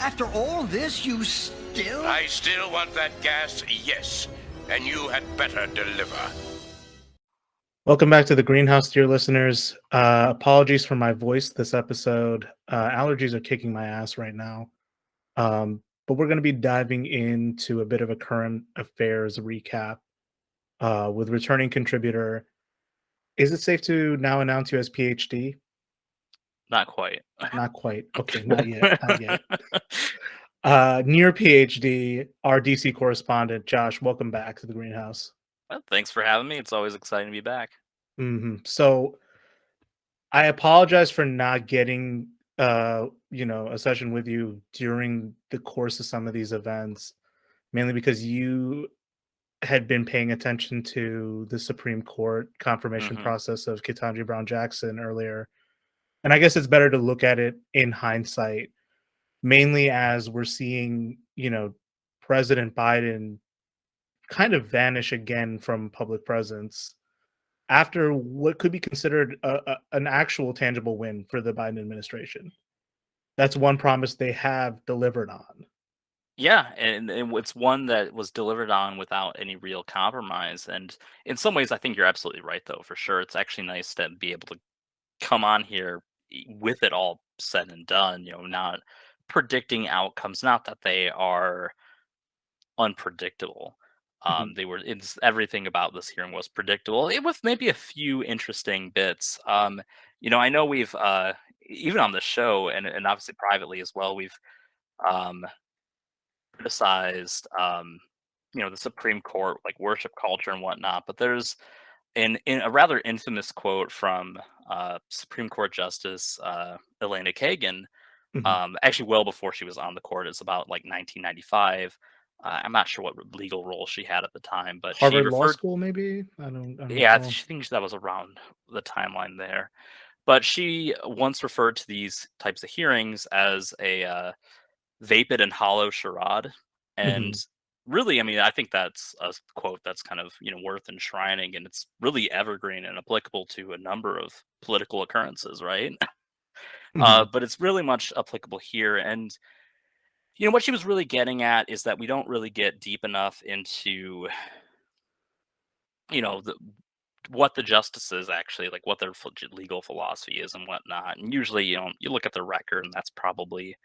After all this, you still... I still want that gas, yes. And you had better deliver. Welcome back to the Greenhouse, dear listeners. Apologies for my voice this episode. Allergies are kicking my ass right now. But we're going to be diving into a bit of a current affairs recap with returning contributor. Is it safe to now announce you as PhD? Not quite. Not quite. Okay, not yet. Not yet. Near PhD, our DC correspondent, Josh. Welcome back to the Greenhouse. Well, thanks for having me. It's always exciting to be back. So I apologize for not getting a session with you during the course of some of these events, mainly because you had been paying attention to the Supreme Court confirmation process of Ketanji Brown Jackson earlier. And I guess it's better to look at it in hindsight, mainly as we're seeing, President Biden kind of vanish again from public presence after what could be considered an actual tangible win for the Biden administration. That's one promise they have delivered on. Yeah, and it's one that was delivered on without any real compromise. And in some ways, I think you're absolutely right, though, for sure. It's actually nice to be able to come on here with it all said and done, not predicting outcomes, not that they are unpredictable. Everything about this hearing was predictable. It was maybe a few interesting bits. I know we've even on the show and obviously privately as well, we've um, criticized the Supreme Court, like worship culture and whatnot. But there's in a rather infamous quote from Supreme Court Justice Elena Kagan, actually well before she was on the court. It's about like 1995. I'm not sure what legal role she had at the time, but she Harvard Law referred. School, maybe? I don't Yeah, I know. think that was around the timeline there. But she once referred to these types of hearings as a vapid and hollow charade. And really, I mean, I think that's a quote that's kind of, worth enshrining, and it's really evergreen and applicable to a number of political occurrences, right? But it's really much applicable here. And, what she was really getting at is that we don't really get deep enough into, the what the justices actually like, what their legal philosophy is and whatnot. And usually, you look at the record, and that's probably,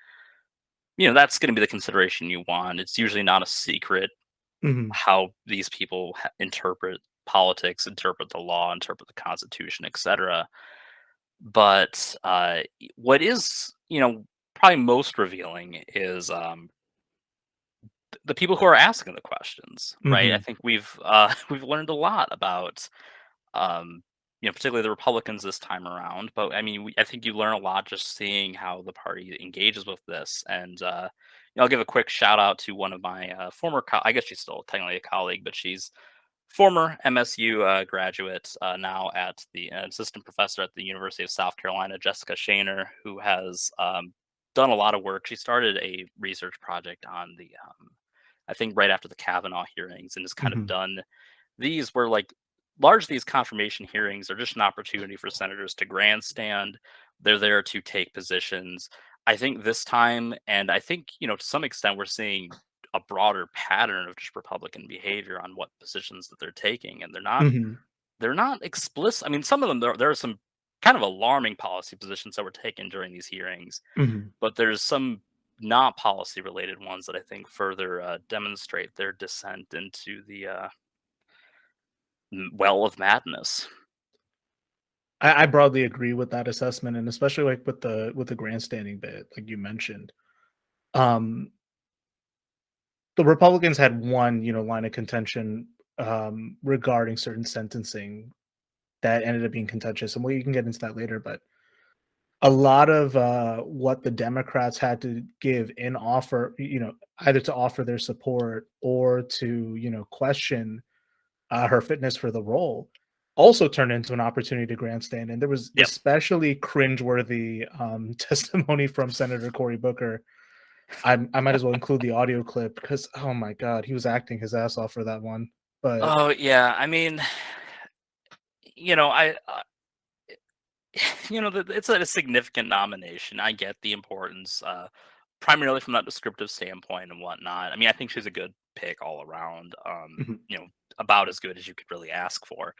that's going to be the consideration you want. It's usually not a secret how these people interpret politics, interpret the law, interpret the Constitution, etc. But what is, probably most revealing is the people who are asking the questions, right? I think we've we've learned a lot about particularly the Republicans this time around. But I mean, I think you learn a lot just seeing how the party engages with this. And I'll give a quick shout out to one of my former, I guess she's still technically a colleague, but she's former MSU graduate, now at the assistant professor at the University of South Carolina, Jessica Shaner, who has done a lot of work. She started a research project on the, I think right after the Kavanaugh hearings, and has kind of done these were like largely these confirmation hearings are just an opportunity for senators to grandstand. They're there to take positions. I think this time, and I think, to some extent, we're seeing a broader pattern of just Republican behavior on what positions that they're taking. And they're not explicit. I mean, some of them, there are some kind of alarming policy positions that were taken during these hearings, but there's some not policy related ones that I think further demonstrate their descent into the well of madness. I broadly agree with that assessment, and especially like with the grandstanding bit, like you mentioned. The Republicans had one, line of contention regarding certain sentencing that ended up being contentious, and you can get into that later. But a lot of what the Democrats had to give in offer, either to offer their support or to, question her fitness for the role, also turned into an opportunity to grandstand. And there was especially cringeworthy testimony from Senator Cory Booker. I might as well include the audio clip because, oh my God, he was acting his ass off for that one. But oh yeah, I mean, I it's a significant nomination. I get the importance primarily from that descriptive standpoint and whatnot. I mean, I think she's a good pick all around. Mhm. About as good as you could really ask for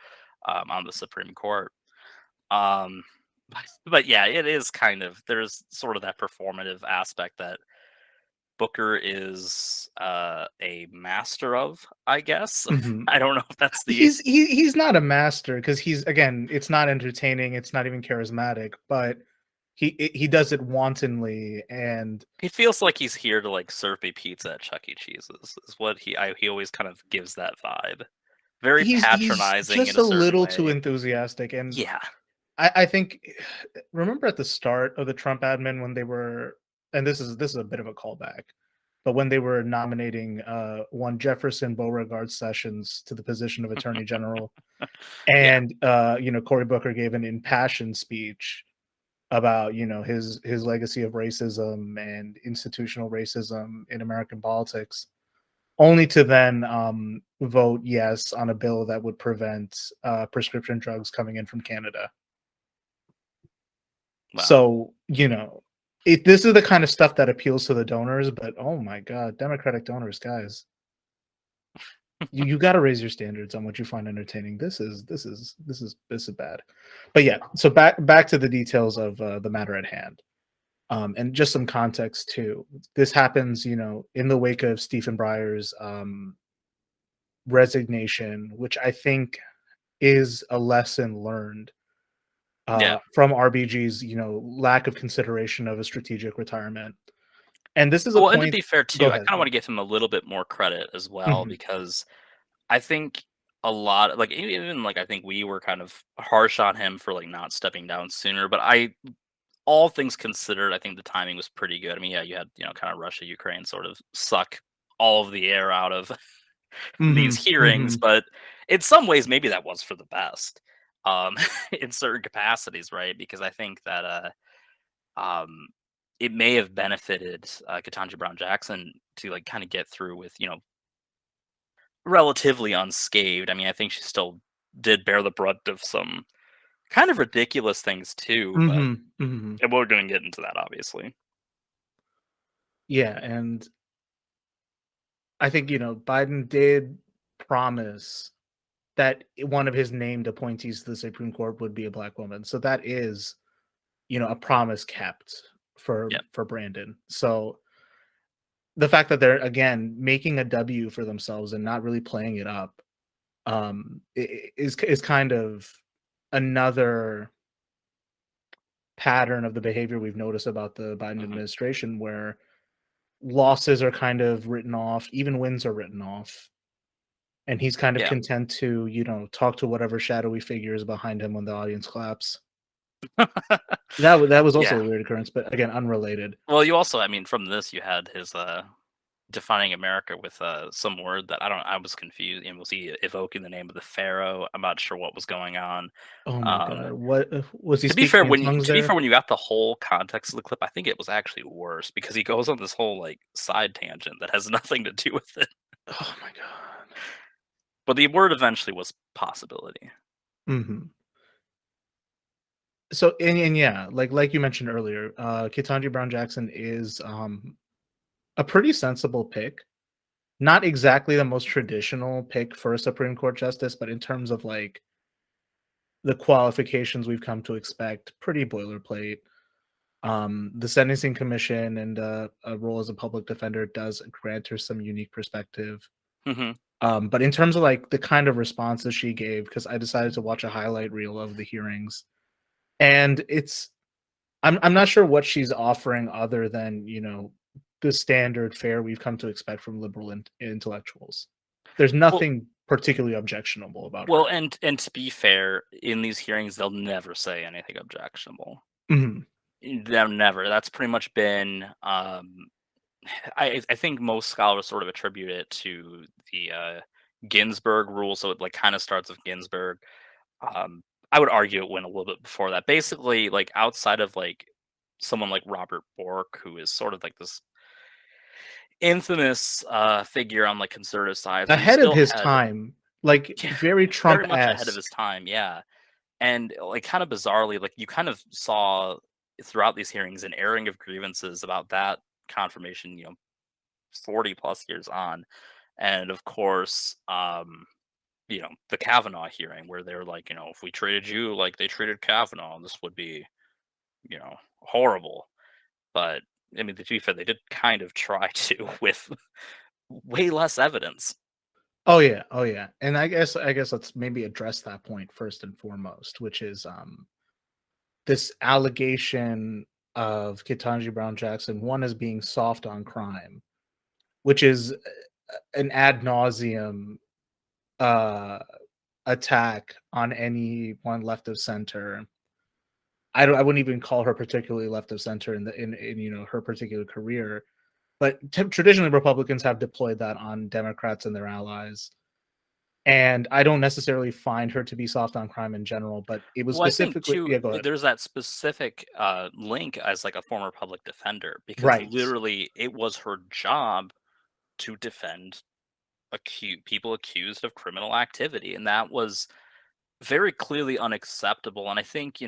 on the Supreme Court. Um, but yeah, it is kind of there's sort of that performative aspect that Booker is a master of, I guess. Mhm. I don't know if that's the He's not a master because he's again, it's not entertaining, it's not even charismatic, but he does it wantonly and he feels like he's here to like serve me pizza at Chuck E. Cheese's is what he always kind of gives that vibe. Very he's patronizing in just a a certain little too way. enthusiastic. And Yeah. I think remember at the start of the Trump admin when they were, and this is a bit of a callback, but when they were nominating one Jefferson Beauregard Sessions to the position of Attorney General, Yeah. and Cory Booker gave an impassioned speech about his legacy of racism and institutional racism in American politics, only to then vote yes on a bill that would prevent prescription drugs coming in from Canada. Wow. So, this is the kind of stuff that appeals to the donors, but oh my God, Democratic donors, guys, you got to raise your standards on what you find entertaining. This is bad. But yeah, so back to the details of the matter at hand. And just some context too. This happens, in the wake of Stephen Breyer's resignation, which I think is a lesson learned Yeah. from RBG's, lack of consideration of a strategic retirement. And this is a Well, and to point. be fair Go too, I ahead. kind of want to give him a little bit more credit as well Mhm, because I think a lot like even like I think we were kind of harsh on him for like not stepping down sooner, but I all things considered, I think the timing was pretty good. I mean, yeah, you had, kind of Russia, Ukraine sort of suck all of the air out of these mhm, hearings, mhm. but in some ways, maybe that was for the best, in certain capacities, right? Because I think that um, it may have benefited Ketanji Brown Jackson to like kind of get through with relatively unscathed. I mean, I think she still did bear the brunt of some kind of ridiculous things too, but Mhm, mhm. and we're going to get into that obviously. Yeah, and I think, Biden did promise that one of his named appointees to the Supreme Court would be a black woman. So that is, a promise kept Yeah. for Brandon. So the fact that they're again making a W for themselves and not really playing it up is kind of another pattern of the behavior we've noticed about the Biden Hmm. administration, where losses are kind of written off, even wins are written off, and he's kind of Yeah. content to talk to whatever shadowy figure is behind him when the audience claps. That was also Yeah. a weird occurrence, but again, unrelated. Well, you also, I mean, from this, you had his defining America with some word that I was confused. And was he evoking the name of the pharaoh? I'm not sure what was going on. Oh my Um, god, what was he to be fair, speaking in tongues there? when you got the whole context of the clip, I think it was actually worse because he goes on this whole like side tangent that has nothing to do with it. Oh my god. But the word eventually was possibility. Mhm. So and yeah, like you mentioned earlier, Ketanji Brown Jackson is a pretty sensible pick. Not exactly the most traditional pick for a Supreme Court justice, but in terms of like the qualifications we've come to expect, pretty boilerplate. The Sentencing Commission and a role as a public defender does grant her some unique perspective. Hmm. But in terms of like the kind of responses she gave, because I decided to watch a highlight reel of the hearings, and I'm not sure what she's offering other than the standard fare we've come to expect from liberal intellectuals. There's Well, nothing particularly objectionable about well, her. and to be fair, in these hearings, they'll never say anything objectionable. Mhm. They'll never. That's pretty much been. I think most scholars sort of attribute it to the Ginsburg rule. So it like kind of starts with Ginsburg. Um, I would argue it went a little bit before that. Basically, like outside of like someone like Robert Bork, who is sort of like this infamous figure on like conservative sides, you Ahead of still his had time, like yeah, very very much ahead of his Trump-esque. time. Yeah, and like kind of bizarrely, like you kind of saw throughout these hearings an airing of grievances about that confirmation, 40 plus years on. And of course, the Kavanaugh hearing where they're like, if we treated you like they treated Kavanaugh, this would be, horrible. But I mean, to be fair, they did kind of try to with way less evidence. Oh yeah, oh yeah. And I guess let's maybe address that point first and foremost, which is this allegation of Ketanji Brown Jackson, one as being soft on crime, which is an ad nauseum uh attack on anyone left of center. I wouldn't even call her particularly left of center in her particular career, but traditionally Republicans have deployed that on Democrats and their allies. And I don't necessarily find her to be soft on crime in general, but it was Well, I think specifically, too, yeah, go ahead. there's that specific link as like a former public defender because Right. literally it was her job to defend people accused of criminal activity, and that was very clearly unacceptable. And I think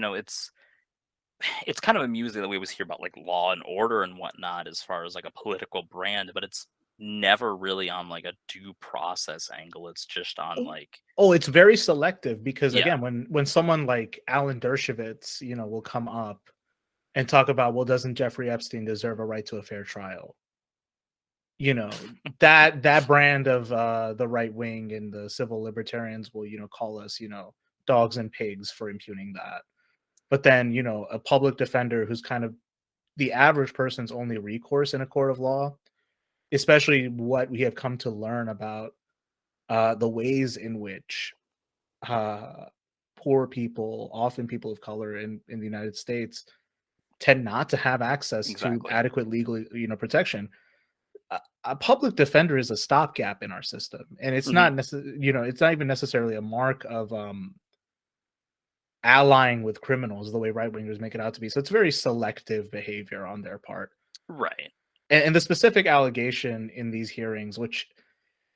it's kind of amusing that we always hear about like law and order and whatnot as far as like a political brand, but it's never really on like a due process angle. It's just on Oh, like oh, it's very selective because yeah, again, when someone like Alan Dershowitz, will come up and talk about, well, doesn't Jeffrey Epstein deserve a right to a fair trial? That brand of the right wing and the civil libertarians will, call us, dogs and pigs for impugning that. But then, a public defender who's kind of the average person's only recourse in a court of law, especially what we have come to learn about the ways in which uh, poor people, often people of color in the United States, tend not to have access to exactly. adequate legal, protection. A public defender is a stopgap in our system, and it's Hmm. not it's not even necessarily a mark of allying with criminals the way right wingers make it out to be. So it's very selective behavior on their part. Right. And the specific allegation in these hearings, which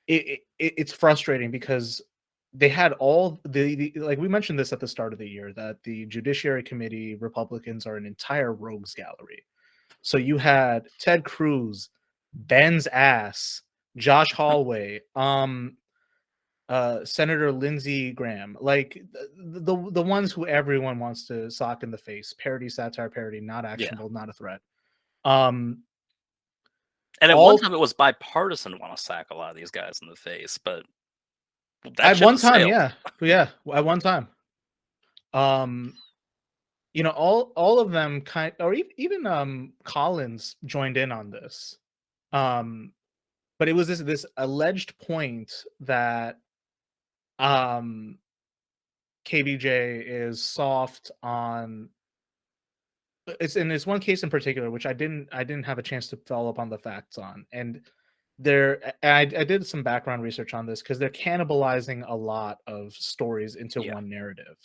it's frustrating because they had all like we mentioned this at the start of the year that the Judiciary Committee Republicans are an entire rogues gallery. So you had Ted Cruz, Ben's ass, Josh Hallway, Senator Lindsey Graham, like the ones who everyone wants to sock in the face, parody, satire, parody, not Yeah. actionable, not a threat. Um, And at one all time it was bipartisan to want to sack a lot of these guys in the face, but that at ship one has time, sailed. yeah, yeah, at one time. Um, all of them or even Collins joined in on this. Um, but it was this alleged point that um KBJ is soft on it's one case in particular which I didn't have a chance to follow up on the facts on. And I did some background research on this because they're cannibalizing a lot of stories into Yeah. one narrative.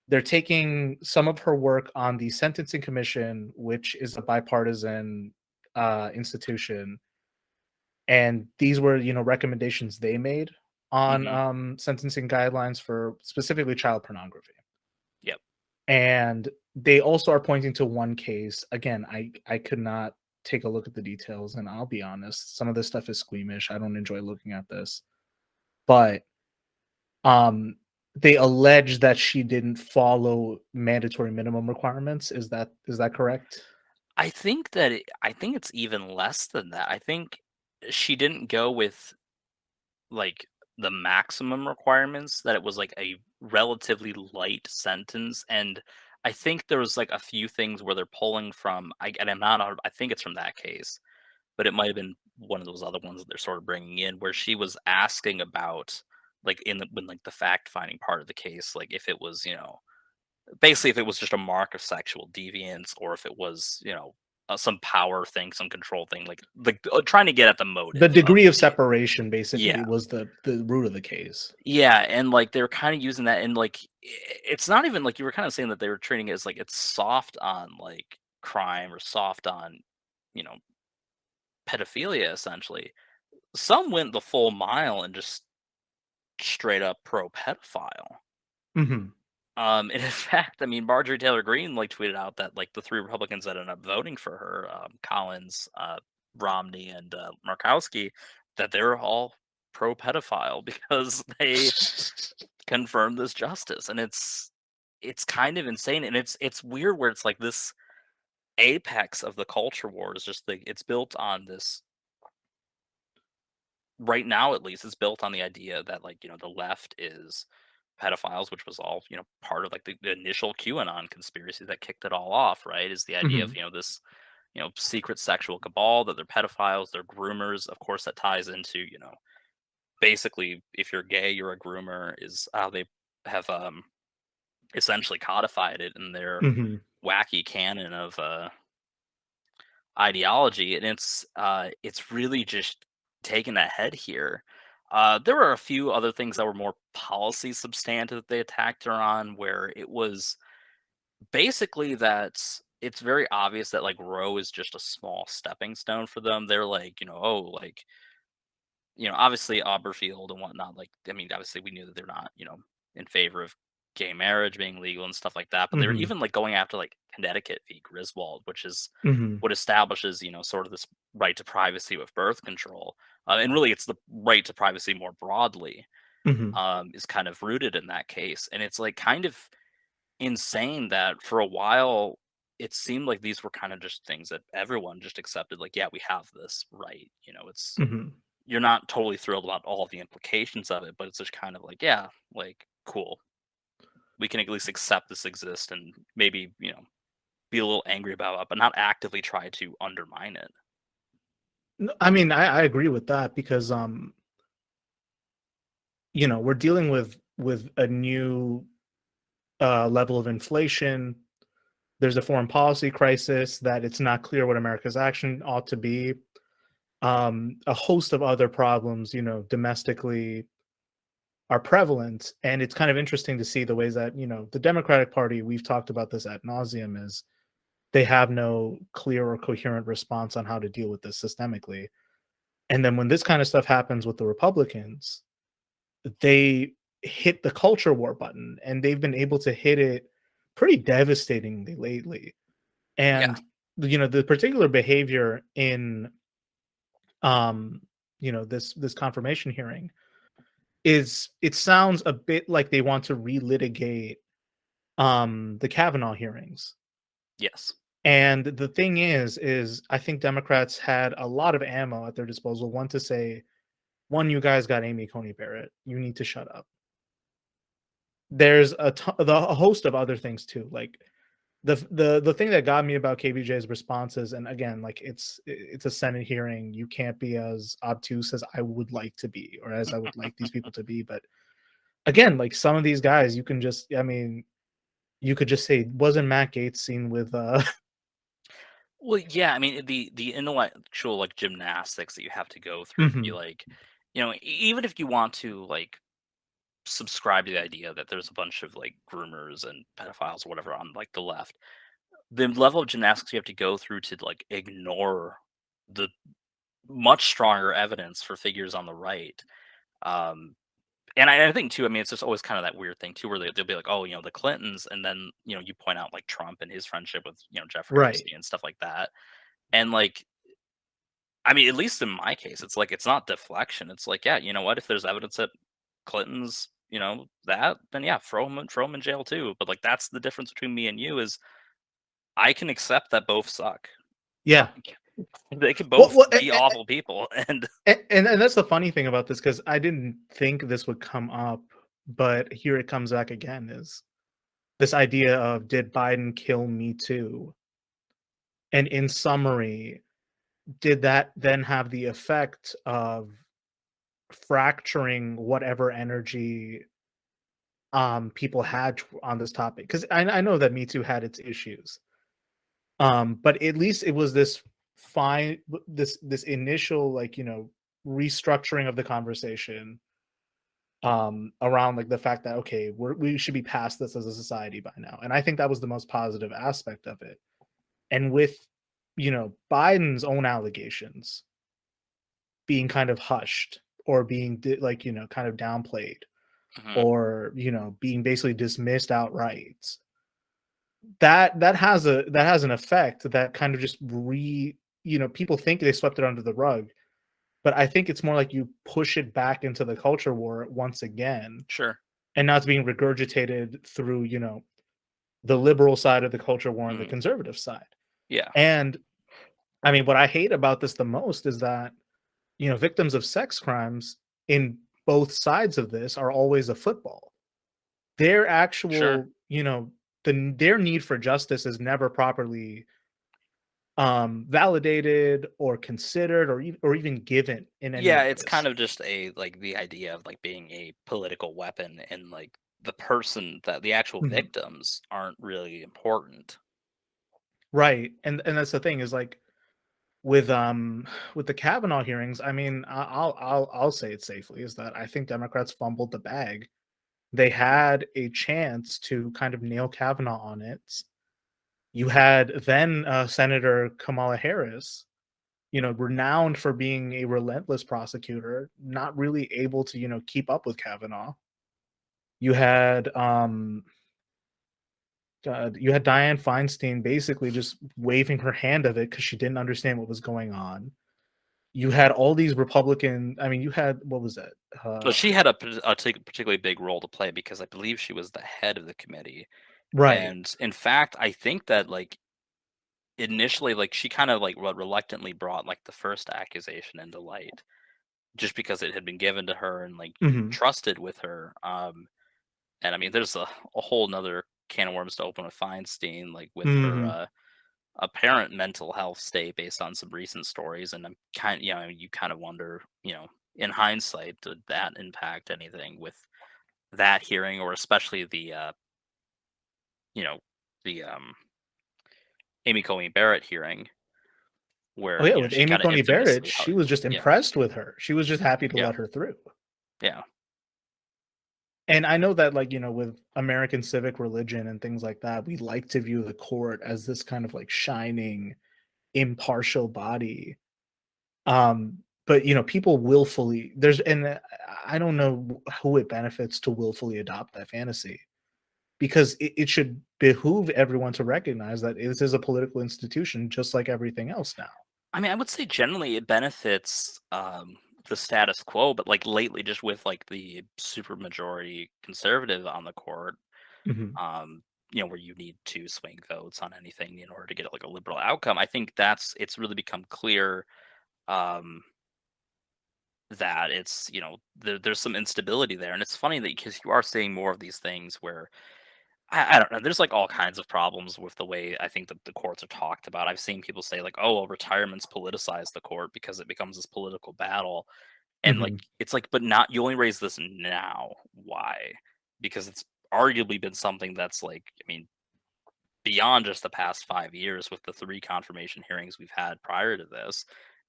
They're taking some of her work on the Sentencing Commission, which is a bipartisan institution, and these were recommendations they made on Hmm. sentencing guidelines for specifically child pornography. Yep. And they also are pointing to one case. Again, I could not take a look at the details, and I'll be honest, some of this stuff is squeamish. I don't enjoy looking at this. But they allege that she didn't follow mandatory minimum requirements. Is that correct? I think it's even less than that. I think she didn't go with like the maximum requirements, that it was like a relatively light sentence. And I think there was like a few things where they're pulling from and I'm not I think it's from that case, but it might have been one of those other ones that they're sort of bringing in where she was asking about like when like the fact finding part of the case, like if it was, basically if it was just a mark of sexual deviance or if it was, some power thing, some control thing, like trying to get at the The motive of degree of the separation basically yeah. was the root of the case. Yeah, and, like, they're kinda using that and, like, it's not even like you were kinda saying that they were treating it as, like, it's soft on, like, crime or soft on, you know, pedophilia, essentially. Some went the full mile and just straight up pro-pedophile. Mhm. And in fact, I mean, Marjorie Taylor Greene like tweeted out that like the three Republicans that ended up voting for her, Collins, Romney, and Murkowski, that they're all pro pedophile because they confirmed this justice, and it's kind of insane, and it's weird where it's like this apex of the culture war is just like it's built on this right now at least it's built on the idea that like the left is pedophiles, which was all part of like the initial QAnon conspiracy that kicked it all off, right? Is the idea of Mhm. this secret sexual cabal, that they're pedophiles, they're groomers. Of course that ties into basically if you're gay you're a groomer is how they have essentially codified it in their Mhm. wacky canon of ideology, and it's really just taken a head here. There were a few other things that were more policy substantive that they attacked her on, where it was basically that it's very obvious that like Roe is just a small stepping stone for them. They're like, oh, like obviously Oberfield and whatnot. Like, I mean, obviously we knew that they're not, in favor of gay marriage being legal and stuff like that. But they were Mhm. even like going after like Connecticut v. Griswold, which is Mhm. what establishes, sort of this right to privacy with birth control. And really, it's the right to privacy more broadly Mhm. is kind of rooted in that case. And it's like kind of insane that for a while it seemed like these were kind of just things that everyone just accepted. Like, yeah, we have this right. It's Mhm. you're not totally thrilled about all the implications of it, but it's just kind of like, yeah, like cool. We can at least accept this exists and maybe, be a little angry about it, but not actively try to undermine it. I mean, I agree with that because we're dealing with a new level of inflation. There's a foreign policy crisis that it's not clear what America's action ought to be. A host of other problems, domestically are prevalent, and it's kind of interesting to see the ways that the Democratic Party. We've talked about this ad nauseum. Is they have no clear or coherent response on how to deal with this systemically. And then when this kind of stuff happens with the Republicans, they hit the culture war button, and they've been able to hit it pretty devastatingly lately. Yeah. And the particular behavior in this confirmation hearing is it sounds a bit like they want to relitigate the Kavanaugh hearings. Yes. And the thing is I think Democrats had a lot of ammo at their disposal. One to say, one, you guys got Amy Coney Barrett. You need to shut up. There's a host of other things too. Like the thing that got me about KBJ's responses, and again, like it's a Senate hearing. You can't be as obtuse as I would like to be, or as I would like these people to be. But again, like some of these guys, you can just, I mean, you could just say, wasn't Matt Gaetz seen with Well, yeah, I mean, the intellectual like gymnastics that you have to go through to be Mhm. like, even if you want to like subscribe to the idea that there's a bunch of like groomers and pedophiles or whatever on like the left, the level of gymnastics you have to go through to like ignore the much stronger evidence for figures on the right. Um, and I think too, I mean, it's just always kind of that weird thing too, where they'll be like, oh, the Clintons, and then you point out like Trump and his friendship with Jeffrey Right. Epstein and stuff like that, and like, I mean, at least in my case, it's like it's not deflection. It's like, yeah, you know what? If there's evidence that Clinton's, that, then yeah, throw him in jail too. But like, that's the difference between me and you is I can accept that both suck. Yeah. Like, they can Well, both well, be awful people, and and that's the funny thing about this, because I didn't think this would come up, but here it comes back again. Is this idea of, did Biden kill Me Too? And in summary, did that then have the effect of fracturing whatever energy people had on this topic? Because I know that Me Too had its issues, but at least it was this fine this initial, like, restructuring of the conversation around, like, the fact that, okay, we should be past this as a society by now. And I think that was the most positive aspect of it. And with Biden's own allegations being kind of hushed, or being kind of downplayed, or, you know, being basically dismissed outright, that has an effect that kind of just you know, people think they swept it under the rug, but I think it's more like you push it back into the culture war once again, Sure. and now it's being regurgitated through, you know, the liberal side of the culture war and the conservative side. Yeah. And I mean, what I hate about this the most is that, you know, victims of sex crimes in both sides of this are always a football. Their actual, Sure. you know, their need for justice is never properly validated or considered or even given in any Yeah, of it's this. kind of just a like the idea of like being a political weapon, and like the person that the actual Mhm. victims aren't really important. Right. And that's the thing is like with the Kavanaugh hearings, I mean, I'll say it safely is that I think Democrats fumbled the bag. They had a chance to kind of nail Kavanaugh on it. You had then Senator Kamala Harris, you know, renowned for being a relentless prosecutor, not really able to, you know, keep up with Kavanaugh. You had you had Dianne Feinstein basically just waving her hand of it because she didn't understand what was going on. You had all these Republican. I mean, you had what was it? But she had a particularly big role to play because I believe she was the head of the committee. Right. And in fact, I think that like initially, like she kind of like reluctantly brought like the first accusation into light just because it had been given to her and like Mhm. trusted with her. And I mean, there's a whole nother can of worms to open with Feinstein, like with her Mhm. apparent mental health state based on some recent stories. And I'm kind, you know, you kind of wonder, you know, in hindsight, did that impact anything with that hearing, or especially the, you know, the Amy Coney Barrett hearing, Oh where yeah, you know with she Amy kind of Coney Barrett, infamously, she was just yeah, impressed with her. She was just happy to yeah, let her through. yeah, And I know that, like, you know, with American civic religion and things like that, we like to view the court as this kind of like shining, impartial body. But you know, people willfully I don't know who it benefits to willfully adopt that fantasy because it should behoove everyone to recognize that this is a political institution just like everything else now. I mean, I would say generally it benefits the status quo, but like lately, just with like the super majority conservative on the court, Mhm. um, you know, where you need to swing votes on anything in order to get like a liberal outcome. I think that's it's really become clear um, that it's you know there's some instability there, and it's funny that because you are seeing more of these things where I don't know. There's like all kinds of problems with the way I think that the courts are talked about. I've seen people say like, "Oh, well, retirement's politicized the court because it becomes this political battle," and like Mhm. it's like, but not you only raise this now. Why? Because it's arguably been something that's like, I mean, beyond just the past 5 years with the three confirmation hearings we've had prior to this.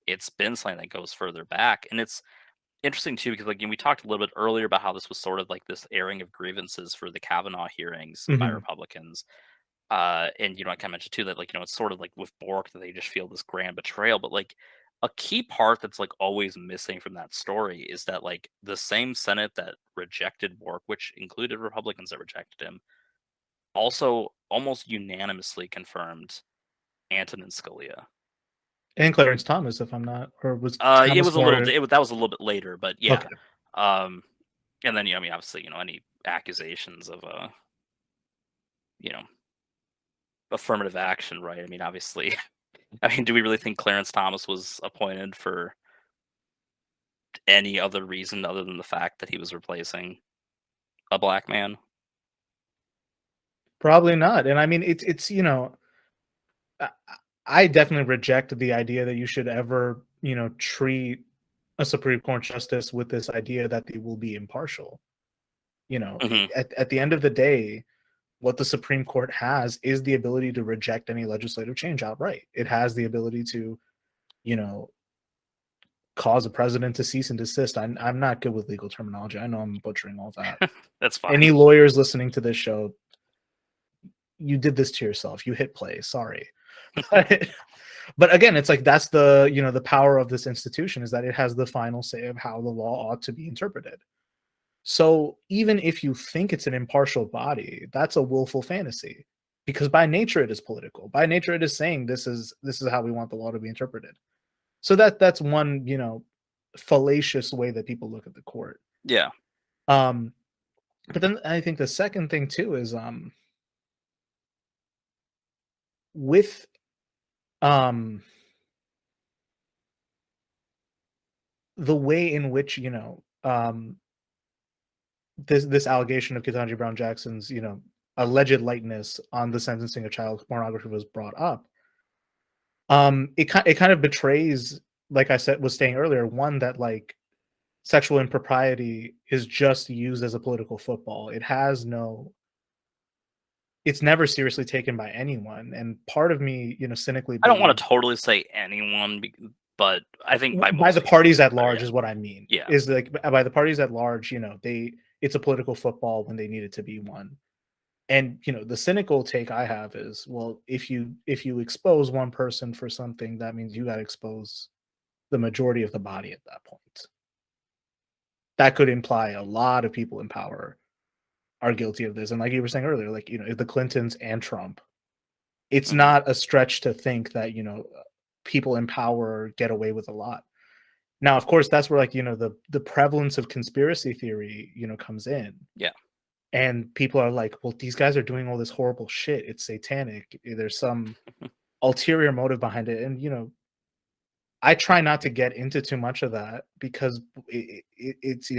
It's been something that goes further back, and it's interesting too because like you know, we talked a little bit earlier about how this was sort of like this airing of grievances for the Kavanaugh hearings by Mhm. Republicans. And you know, I kind of mentioned too that like you know, it's sort of like with Bork that they just feel this grand betrayal, but like a key part that's like always missing from that story is that like the same Senate that rejected Bork, which included Republicans that rejected him, also almost unanimously confirmed Antonin Scalia. And Clarence Thomas, if I'm not, or was It Thomas was a little more that was a little bit later, but yeah. okay. Um, and then, you know, I mean, obviously, you know, any accusations of, you know, affirmative action, right? I mean, obviously, I mean, do we really think Clarence Thomas was appointed for any other reason other than the fact that he was replacing a black man? Probably not. And I mean, it's you know, I I definitely reject the idea that you should ever, you know, treat a Supreme Court justice with this idea that they will be impartial. You know, Hmm. at the end of the day, what the Supreme Court has is the ability to reject any legislative change outright. It has the ability to, you know, cause a president to cease and desist. I'm not good with legal terminology. I know I'm butchering all that. That's fine. Any lawyers listening to this show, you did this to yourself. You hit play. Sorry. But but again, it's like that's the, you know, the power of this institution is that it has the final say of how the law ought to be interpreted. So even if you think it's an impartial body, that's a willful fantasy, because by nature it is political. By nature it is saying this is how we want the law to be interpreted. So that's one, fallacious way that people look at the court. Yeah. Um, but then I think the second thing too is with um the way in which this allegation of Ketanji Brown Jackson's alleged lightness on the sentencing of child pornography was brought up. It kind of betrays, like I said, was saying earlier, one, that like sexual impropriety is just used as a political football. It's never seriously taken by anyone. And part of me, cynically I don't want believes to totally say anyone, but I think by by most the people, parties at yeah. large is what I mean. Yeah. Is like by the parties at large, it's a political football when they need it to be one. And the cynical take I have is, well, if you expose one person for something, that means you got to expose the majority of the body at that point. That could imply a lot of people in power are guilty of this. And like you were saying earlier, like, if the Clintons and Trump, it's not a stretch to think that, people in power get away with a lot. Now, of course, that's where like, the prevalence of conspiracy theory, comes in. Yeah. And people are like, well, these guys are doing all this horrible shit. It's satanic. There's some ulterior motive behind it. And, I try not to get into too much of that, because it's,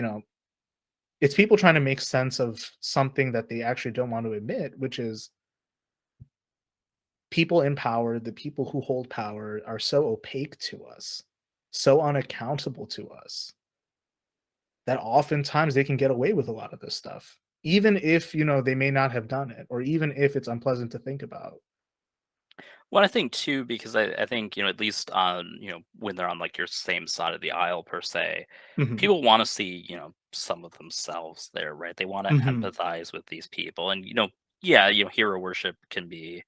it's people trying to make sense of something that they actually don't want to admit, which is people in power, the people who hold power, are so opaque to us, so unaccountable to us, that oftentimes they can get away with a lot of this stuff, even if, they may not have done it, or even if it's unpleasant to think about. Well, I think too, because I think, at least on, when they're on like your same side of the aisle per se, Mhm. people want to see, some of themselves there, right? They want to Mhm. empathize with these people. And, yeah, hero worship can be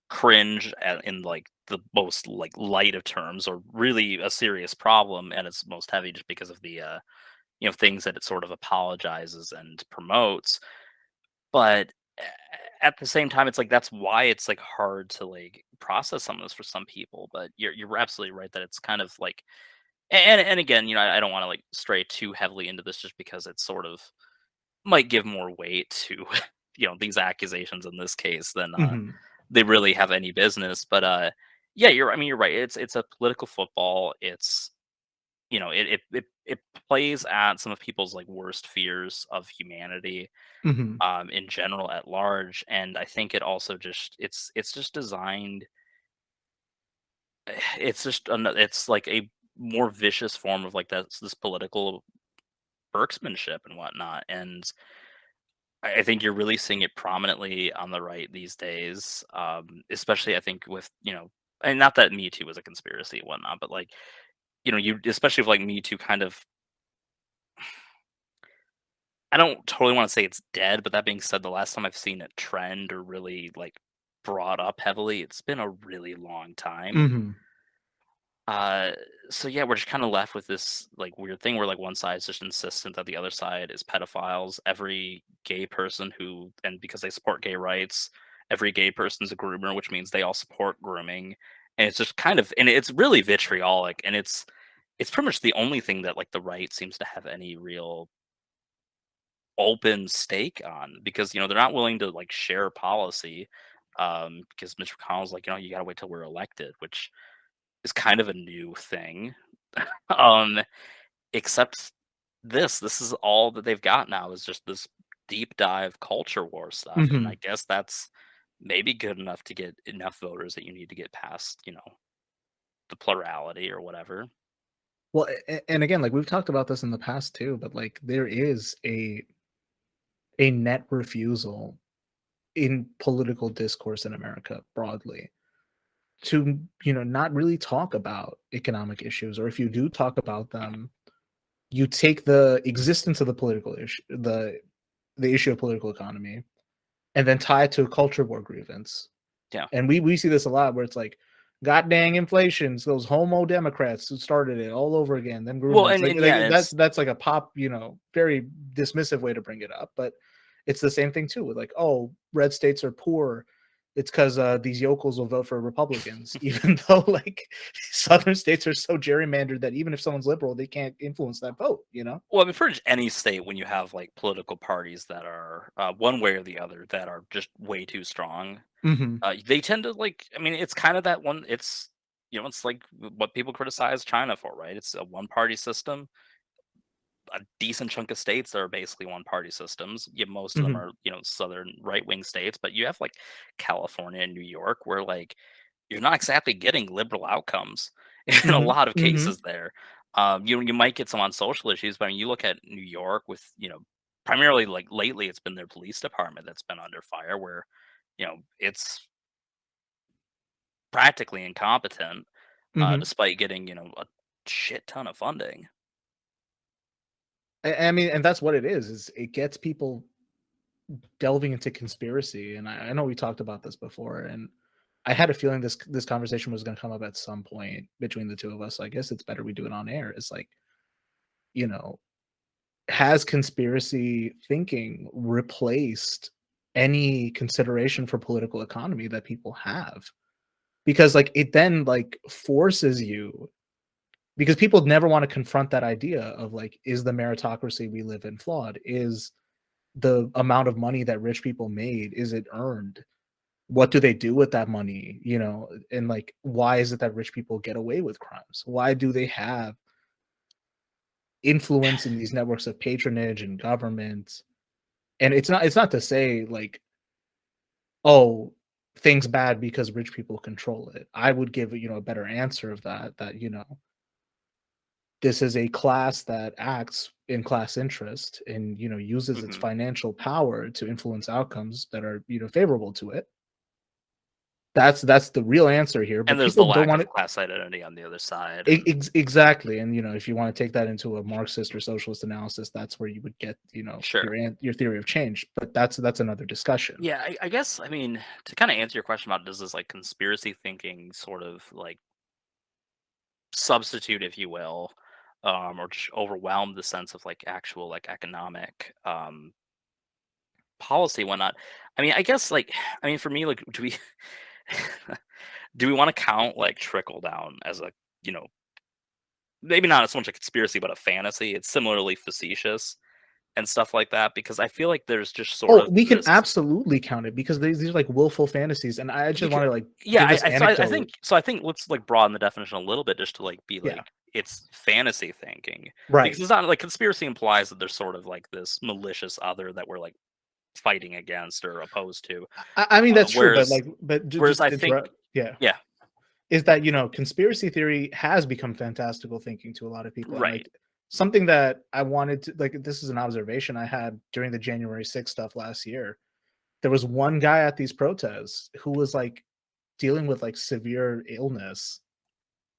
cringe in like the most like light of terms, or really a serious problem, and it's most heavy just because of the things that it sort of apologizes and promotes. But at the same time, it's like that's why it's like hard to like process some of this for some people. But you're absolutely right that it's kind of like, and again, I don't want to like stray too heavily into this just because it's sort of might give more weight to these accusations in this case than Mhm. they really have any business. But yeah, you're right. It's a political football. It's it plays at some of people's like worst fears of humanity, Mhm. in general at large. And I think it also just it's just designed. It's just it's like a more vicious form of like this political berksmanship and whatnot. And I think you're really seeing it prominently on the right these days, especially I think with and not that Me Too was a conspiracy and whatnot, but like you especially with like Me Too kind of. I don't totally want to say it's dead, but that being said, the last time I've seen it trend or really like brought up heavily, it's been a really long time. Mhm. Uh, so yeah, we're just kind of left with this like weird thing where like one side's just insistent that the other side is pedophiles. Every gay person and because they support gay rights, every gay person's a groomer, which means they all support grooming. And it's just kind of, and it's really vitriolic, and it's pretty much the only thing that like the right seems to have any real open stake on, because they're not willing to like share policy, because Mitch McConnell's like, you got to wait till we're elected, which is kind of a new thing. um except this is all that they've got now, is just this deep dive culture war stuff, and I Mhm. guess that's maybe good enough to get enough voters that you need to get past the plurality or whatever. Well, and again, like we've talked about this in the past too, but like there is a net refusal in political discourse in America broadly to, not really talk about economic issues, or if you do talk about them, you take the existence of the political issue, the issue of political economy, and then tie it to a culture war grievance. Yeah. And we see this a lot, where it's like, God dang inflation's those homo Democrats who started it all over again. Them Well, groomers. and yeah, That's like a pop, very dismissive way to bring it up. But it's the same thing too with like, oh, red states are poor. It's because these yokels will vote for Republicans, even though like southern states are so gerrymandered that even if someone's liberal, they can't influence that vote. well, I mean, for any state, when you have like political parties that are one way or the other that are just way too strong, Hmm. they tend to like. I mean, it's kind of that one. It's it's like what people criticize China for, right? It's a one-party system. A decent chunk of states that are basically one-party systems. Yeah, most of them Hmm. are southern right-wing states, but you have like California and New York, where like you're not exactly getting liberal outcomes in a Hmm. lot of Hmm. cases there. You might get some on social issues, but I mean, you look at New York with primarily like lately, it's been their police department that's been under fire, where it's practically incompetent, Hmm. despite getting a shit ton of funding. I mean, and that's what it is it gets people delving into conspiracy. And I know we talked about this before, and I had a feeling this conversation was going to come up at some point between the two of us. So I guess it's better we do it on air. It's like, you know, has conspiracy thinking replaced any consideration for political economy that people have? Because like it then like forces you, because people never want to confront that idea of like, is the meritocracy we live in flawed? Is the amount of money that rich people made, is it earned? What do they do with that money? And like, why is it that rich people get away with crimes? Why do they have influence in these networks of patronage and government? And it's not to say like, oh, things bad because rich people control it. I would give a better answer of that this is a class that acts in class interest and uses its Mhm. financial power to influence outcomes that are favorable to it. That's the real answer here, And but there's the people don't lack want of it. class identity on the other side, and Exactly. And if you want to take that into a Marxist or socialist analysis, that's where you would get sure. your theory of change. But that's another discussion. Yeah, I guess, I mean, to kinda answer your question about does this, like, conspiracy thinking sort of, like, substitute, if you will, or just overwhelm the sense of, like, actual, like, economic, policy, whatnot. I mean, I guess, like I mean, for me, like, do we do we wanna count, like, trickle down as a, you know, maybe not as much a conspiracy, but a fantasy? It's similarly facetious and stuff like that, because I feel like there's just sort Oh, of we can this. absolutely count it because these are like willful fantasies, and I just You could want to like yeah, give this I anecdote. think so. I think let's like broaden the definition a little bit, just to like be Yeah, like it's fantasy thinking, because right. it's not like conspiracy implies that there's sort of like this malicious other that we're like fighting against or opposed to. I mean that's true, but Whereas like, but whereas just I to think interrupt. Yeah, yeah, is that conspiracy theory has become fantastical thinking to a lot of people, and right, like something that I wanted to like. This is an observation I had during the January 6th stuff last year. There was one guy at these protests who was like dealing with like severe illness,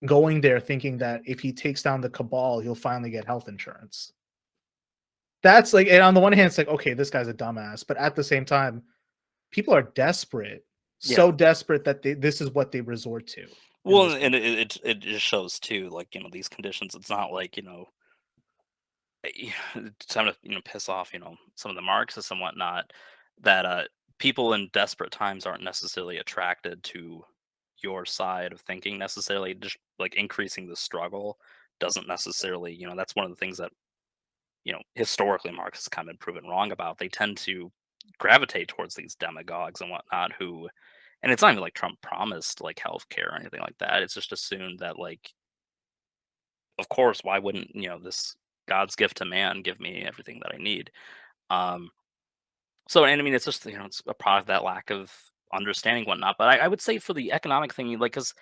going there thinking that if he takes down the cabal, he'll finally get health insurance. That's like, and on the one hand, it's like, okay, this guy's a dumbass, but at the same time, people are desperate, yeah. so desperate that this is what they resort to in Well, this and country. it just shows too, like these conditions. It's not like time to piss off some of the Marxists and whatnot, that people in desperate times aren't necessarily attracted to your side of thinking necessarily. Just like increasing the struggle doesn't necessarily, that's one of the things that historically Marxists kind of been proven wrong about. They tend to gravitate towards these demagogues and whatnot who, and it's not even like Trump promised like healthcare or anything like that. It's just assumed that, like, of course, why wouldn't this God's gift to man give me everything that I need? Um, so, and I mean, it's just it's a product of that lack of understanding, whatnot. But I would say for the economic thing, like, because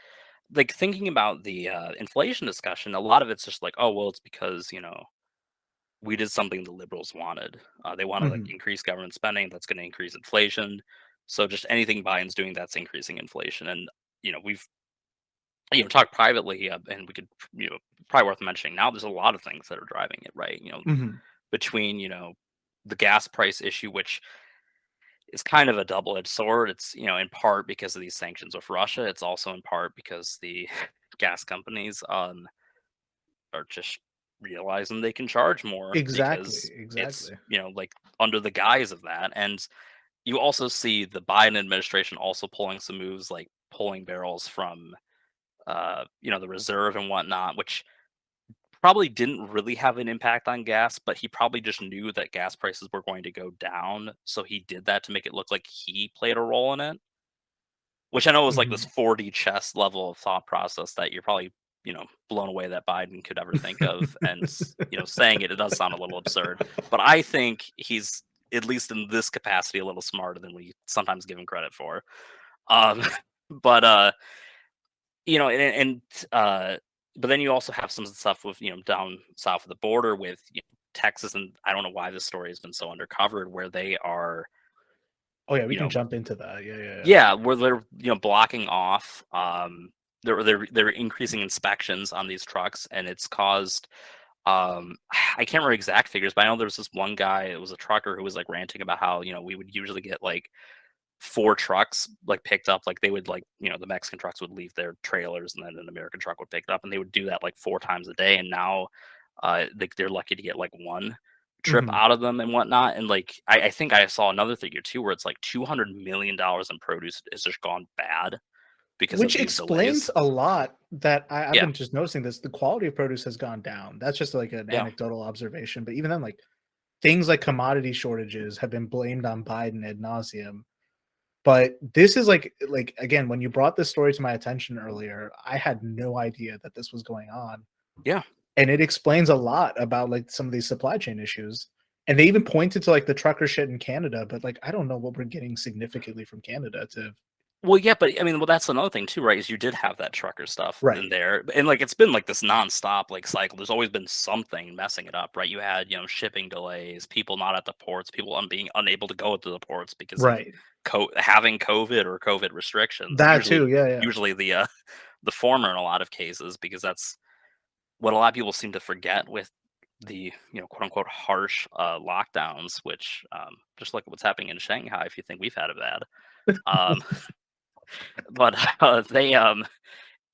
like thinking about the inflation discussion, a lot of it's just like, oh well, it's because we did something the liberals wanted. They want to like Mhm. increase government spending. That's going to increase inflation. So just anything Biden's doing, that's increasing inflation. And we've talked privately, and we could probably worth mentioning now. There's a lot of things that are driving it, right? Mhm. Between the gas price issue, which it's kind of a double-edged sword. It's, in part because of these sanctions with Russia. It's also in part because the gas companies are just realizing they can charge more Exactly, because it's, exactly. like under the guise of that. And you also see the Biden administration also pulling some moves like pulling barrels from the reserve and whatnot, which probably didn't really have an impact on gas, but he probably just knew that gas prices were going to go down. So he did that to make it look like he played a role in it, which I know was like this Mhm. 40 chess level of thought process that you're probably, blown away that Biden could ever think of. And, saying it does sound a little absurd, but I think he's, at least in this capacity, a little smarter than we sometimes give him credit for. Um, but, and but then you also have some stuff with, down south of the border with, Texas, and I don't know why this story has been so undercovered, where they are, Oh yeah, we you can know, jump into that. Yeah, yeah, yeah. yeah, where they're, blocking off, they're increasing inspections on these trucks, and it's caused, I can't remember exact figures, but I know there was this one guy, it was a trucker who was like ranting about how, we would usually get like 4 trucks like picked up, like they would like, the Mexican trucks would leave their trailers and then an American truck would pick it up, and they would do that like 4 times a day. And now they're lucky to get like 1 trip Mhm. out of them and whatnot. And like I think I saw another figure too where it's like $200 million in produce is just gone bad because of Which these explains delays. a lot that I've Yeah, been just noticing this. The quality of produce has gone down. That's just like an yeah. anecdotal observation. But even then, like things like commodity shortages have been blamed on Biden ad nauseum. But this is like again, when you brought this story to my attention earlier, I had no idea that this was going on. Yeah. And it explains a lot about like some of these supply chain issues. And they even pointed to like the trucker shit in Canada, but like I don't know what we're getting significantly from Canada to Well, yeah, but I mean, well, that's another thing too, right? Is you did have that trucker stuff in right. there, and like it's been like this nonstop like cycle. There's always been something messing it up, right? You had, shipping delays, people not at the ports, people being unable to go to the ports because of Right. having COVID or COVID restrictions. That Usually, too. Yeah, yeah. usually the the former in a lot of cases, because that's what a lot of people seem to forget with the, quote unquote harsh lockdowns, which just look at what's happening in Shanghai. If you think we've had it bad. Um, but they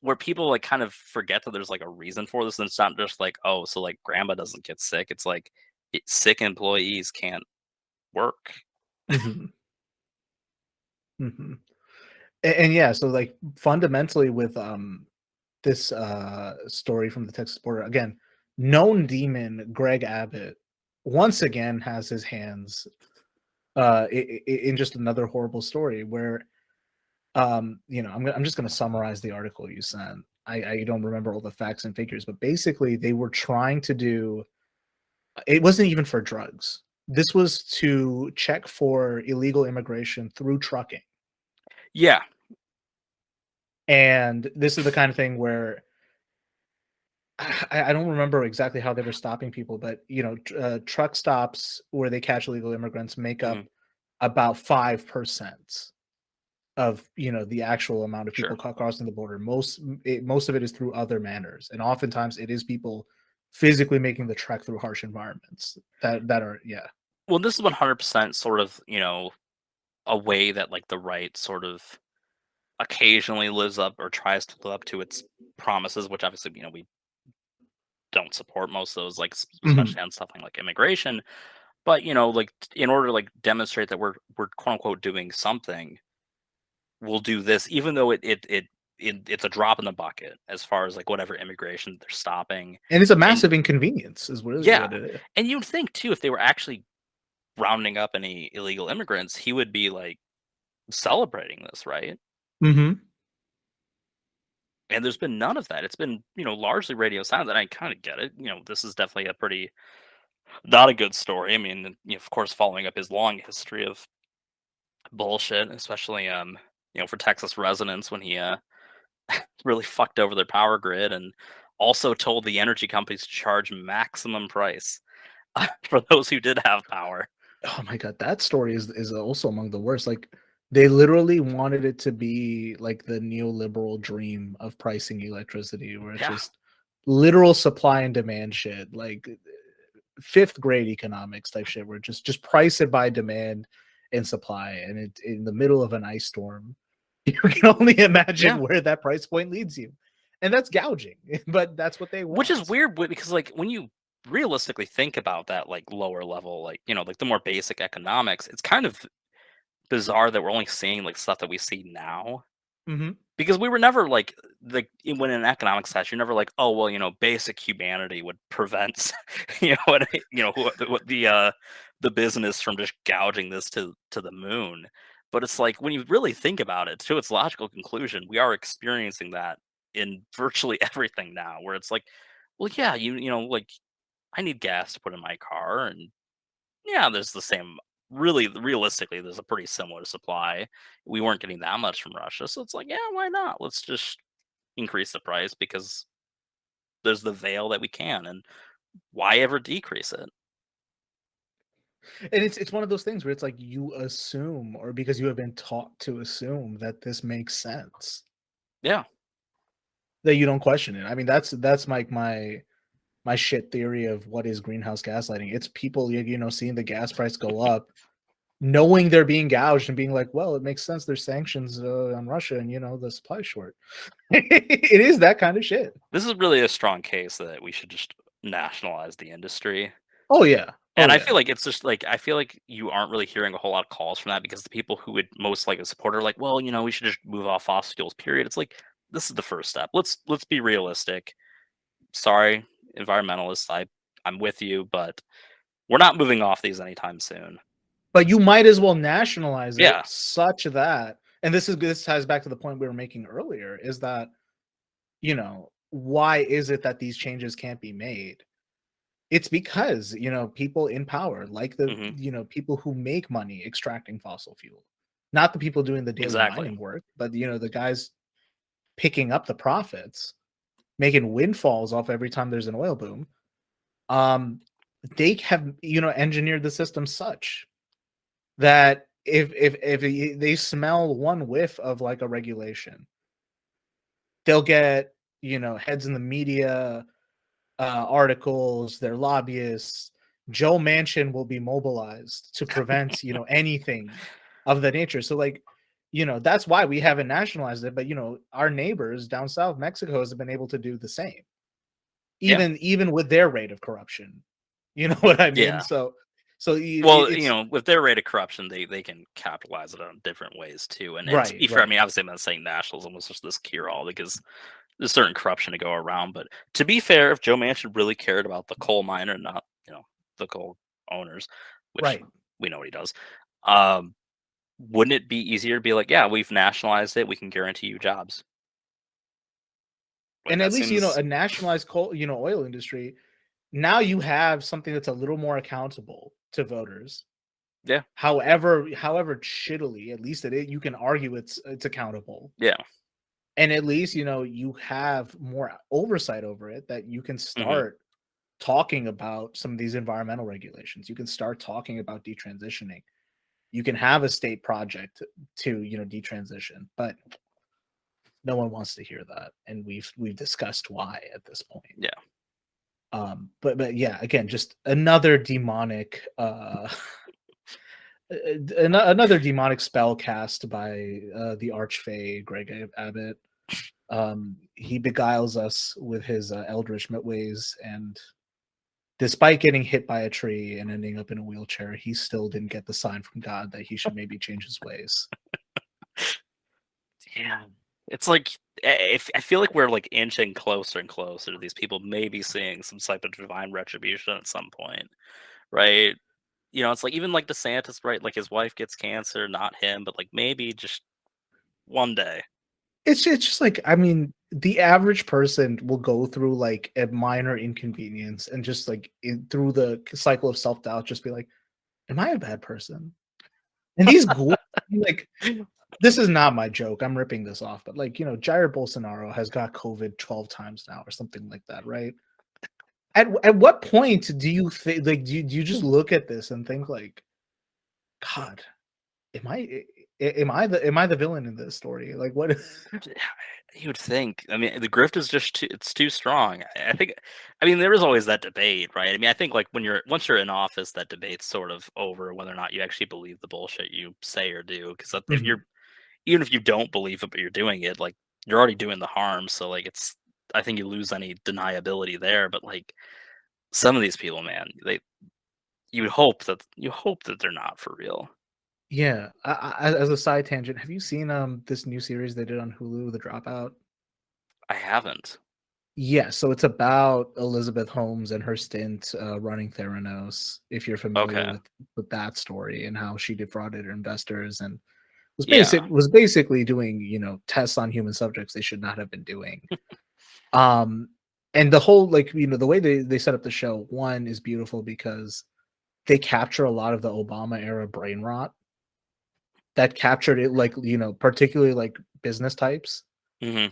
where people like kind of forget that there's like a reason for this, and it's not just like, oh, so like grandma doesn't get sick. It's like sick employees can't work. Mhm. Mhm. And yeah, so like fundamentally with this story from the Texas border, again, known demon Greg Abbott once again has his hands in just another horrible story where I'm just going to summarize the article you sent. I don't remember all the facts and figures, but basically they were trying to do it wasn't even for drugs. This was to check for illegal immigration through trucking. Yeah. And this is the kind of thing where I don't remember exactly how they were stopping people, but truck stops where they catch illegal immigrants make Hmm. up about 5% of the actual amount of people Sure. crossing the border. Most of it is through other manners, and oftentimes it is people physically making the trek through harsh environments that are yeah. Well, this is 100% sort of, a way that like the right sort of occasionally lives up or tries to live up to its promises, which obviously, we don't support most of those, like Mhm. especially on something like immigration. But like in order to like demonstrate that we're quote unquote doing something, we'll do this, even though it's a drop in the bucket as far as like whatever immigration they're stopping. And it's a And massive inconvenience is yeah, what it is. and you'd think too, if they were actually rounding up any illegal immigrants, he would be like celebrating this, right? Mhm. And there's been none of that. It's been, largely radio silent. And I kind of get it. This is definitely a pretty not a good story. I mean, of course, following up his long history of bullshit, especially for Texas residents when he really fucked over their power grid and also told the energy companies to charge maximum price for those who did have power. Oh my god, that story is also among the worst. Like they literally wanted it to be like the neoliberal dream of pricing electricity, where it's Yeah. just literal supply and demand shit, like fifth grade economics type shit, where just price it by demand, in supply, and it in the middle of an ice storm. You can only imagine Yeah. where that price point leads you, and that's gouging. But that's what they want. Which is weird because like when you realistically think about that like lower level, like like the more basic economics, it's kind of bizarre that we're only seeing like stuff that we see now. Hmm. Because we were never when in economics class, you're never like, oh well, basic humanity would prevent what the business from just gouging this to the moon. But it's like when you really think about it, to its logical conclusion, we are experiencing that in virtually everything now, where it's like, well, yeah, like I need gas to put in my car, and yeah, there's the same. Really, realistically, there's a pretty similar supply. We weren't getting that much from Russia, so it's like, yeah, why not? Let's just increase the price because there's the veil that we can, and why ever decrease it? And it's one of those things where it's like you assume, or because you have been taught to assume that this makes sense, Yeah. that you don't question it. I mean, that's like my shit theory of what is greenhouse gas lighting. It's people, seeing the gas price go up, knowing they're being gouged and being like, well, it makes sense. There's sanctions on Russia, and the supply short. It is that kind of shit. This is really a strong case that we should just nationalize the industry. Oh yeah. And Oh I yeah. feel like it's just like I feel like you aren't really hearing a whole lot of calls from that because the people who would most likely support are like, well, we should just move off fossil fuels. Period. It's like this is the first step. Let's be realistic. Sorry, environmentalists. I'm with you, but we're not moving off these anytime soon. But you might as well nationalize it Yeah. such that, and this ties back to the point we were making earlier, is that why is it that these changes can't be made? It's because people in power, like the Hmm. people who make money extracting fossil fuel, not the people doing the daily Exactly. mining work, but the guys picking up the profits, making windfalls off every time there's an oil boom. They have engineered the system such that if they smell one whiff of like a regulation, they'll get heads in the media, articles, their lobbyists. Joe Manchin will be mobilized to prevent anything of the nature. So like that's why we haven't nationalized it, but our neighbors down south, Mexico, has been able to do the same, Yeah. even with their rate of corruption. You know what I mean? Yeah. So Well, it's with their rate of corruption, they can capitalize it on different ways too. And to right, be fair, I right. mean, obviously, I'm not saying nationalism was just this cure all because there's certain corruption to go around. But to be fair, if Joe Manchin really cared about the coal miner, not the coal owners, which Right. we know what he does, um, wouldn't it be easier to be like, yeah, we've nationalized it, we can guarantee you jobs? Like And that at least seems, a nationalized coal oil industry, now you have something that's a little more accountable to voters. yeah, However shittily, at least you can argue it's accountable. yeah, And at least you have more oversight over it, that you can hmm, start talking about some of these environmental regulations. You can start talking about detransitioning. You can have a state project to detransition, but no one wants to hear that, and we've discussed why at this point. yeah. But yeah, again, just another demonic another demonic spell cast by the archfey Greg Abbott. He beguiles us with his eldritch ways, and despite getting hit by a tree and ending up in a wheelchair, he still didn't get the sign from God that he should maybe change his ways. Yeah. It's like if I feel like we're like inching closer and closer to these people maybe seeing some type of divine retribution at some point, right? It's like even like DeSantis, right? Like his wife gets cancer, not him, but like maybe just one day. It's just like, I mean, the average person will go through like a minor inconvenience and just like through the cycle of self-doubt, just be like, am I a bad person? And these ghouls, like, this is not my joke. I'm ripping this off, but like, Jair Bolsonaro has got COVID 12 times now or something like that, right? At what point do you think, like, do you just look at this and think like, God, am I? am I the villain in this story? Like what? You would think. I mean, the grift is just it's too strong. I think. I mean, there is always that debate, right? I mean, I think like once you're in office, that debate's sort of over whether or not you actually believe the bullshit you say or do. Because if Mhm. you're even if you don't believe it, but you're doing it, like you're already doing the harm. So like it's. I think you lose any deniability there. But like some of these people, man, you hope that they're not for real. Yeah. As a side tangent, have you seen this new series they did on Hulu, The Dropout? I haven't. Yeah, so it's about Elizabeth Holmes and her stint running Theranos. If you're familiar Okay. with that story and how she defrauded her investors and Yeah. was basically doing tests on human subjects they should not have been doing. Um, and the whole the way they set up the show one is beautiful because they capture a lot of the Obama era brain rot that captured it particularly like business types. Hmm.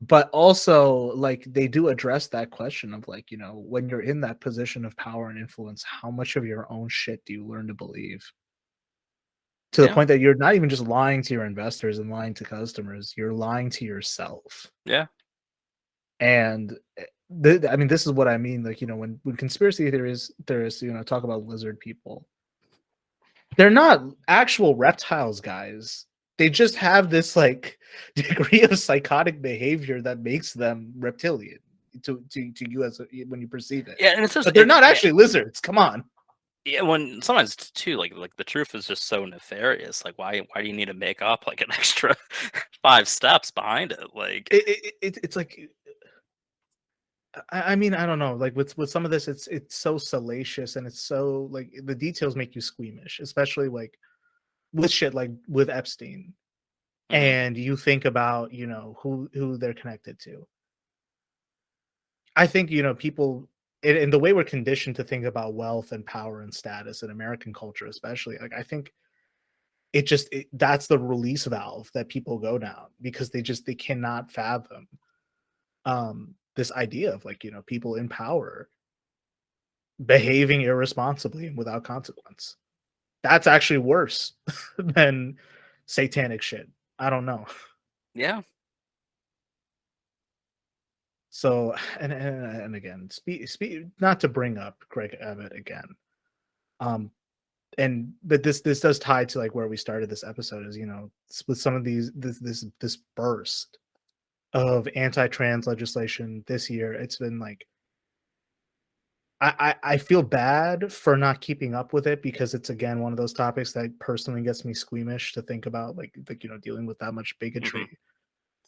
But also, like, they do address that question of, like, when you're in that position of power and influence, how much of your own shit do you learn to believe? To the Yeah. point that you're not even just lying to your investors and lying to customers, you're lying to yourself. Yeah. And I mean, this is what I mean. Like, when conspiracy theorists, talk about lizard people, they're not actual reptiles, guys. They just have this like degree of psychotic behavior that makes them reptilian to you when you perceive it. Yeah, and it's just But they're not yeah, actually lizards. Come on. yeah, when sometimes too, like the truth is just so nefarious. Like, why do you need to make up like an extra 5 steps behind it? Like, It's like I mean I don't know. Like with some of this, it's so salacious and it's so like the details make you squeamish, especially like with shit like with Epstein. mhm, And you think about who they're connected to. I think, people and the way we're conditioned to think about wealth and power and status in American culture, especially, like, I think that's the release valve that people go down because they cannot fathom this idea of like, people in power behaving irresponsibly and without consequence. That's actually worse than satanic shit. I don't know. yeah, So, and again, not to bring up Greg Abbott again. Um, but this does tie to like where we started this episode is with some of this burst of anti-trans legislation this year. It's been like I feel bad for not keeping up with it because it's again one of those topics that personally gets me squeamish to think about like dealing with that much mhm. bigotry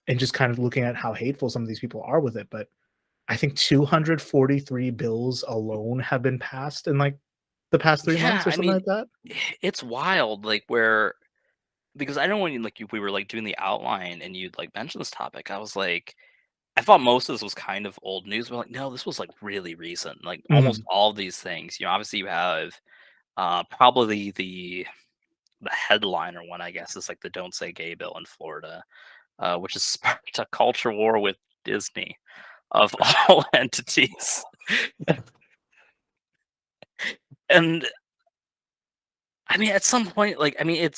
and just kind of looking at how hateful some of these people are with it. But I think 243 bills alone have been passed in like the past 3 Yeah. months or I something mean, like that. it's wild. Like where because I know when we were like doing the outline and you'd like mention this topic, I was like, I thought most of this was kind of old news, but like no, this was like really recent. Like almost Mhm. all of these things. Obviously you have probably the headliner one, I guess, is like the "Don't Say Gay" bill in Florida, which has sparked a culture war with Disney of all entities. And I mean, at some point, like, I mean,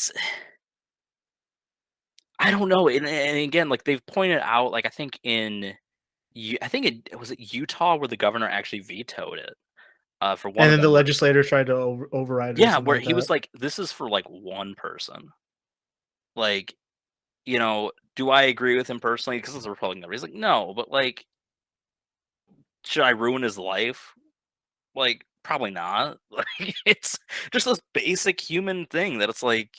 I don't know. And again, like they've pointed out, like I think I think it was it Utah where the governor actually vetoed it for one And of then the them. legislators tried to override it or Yeah, something where like he that. was like, "This is for like one person." Like, do I agree with him personally? Because it's a Republican governor. He's like, no, but like, should I ruin his life? Like, probably not. Like, it's just this basic human thing that it's like,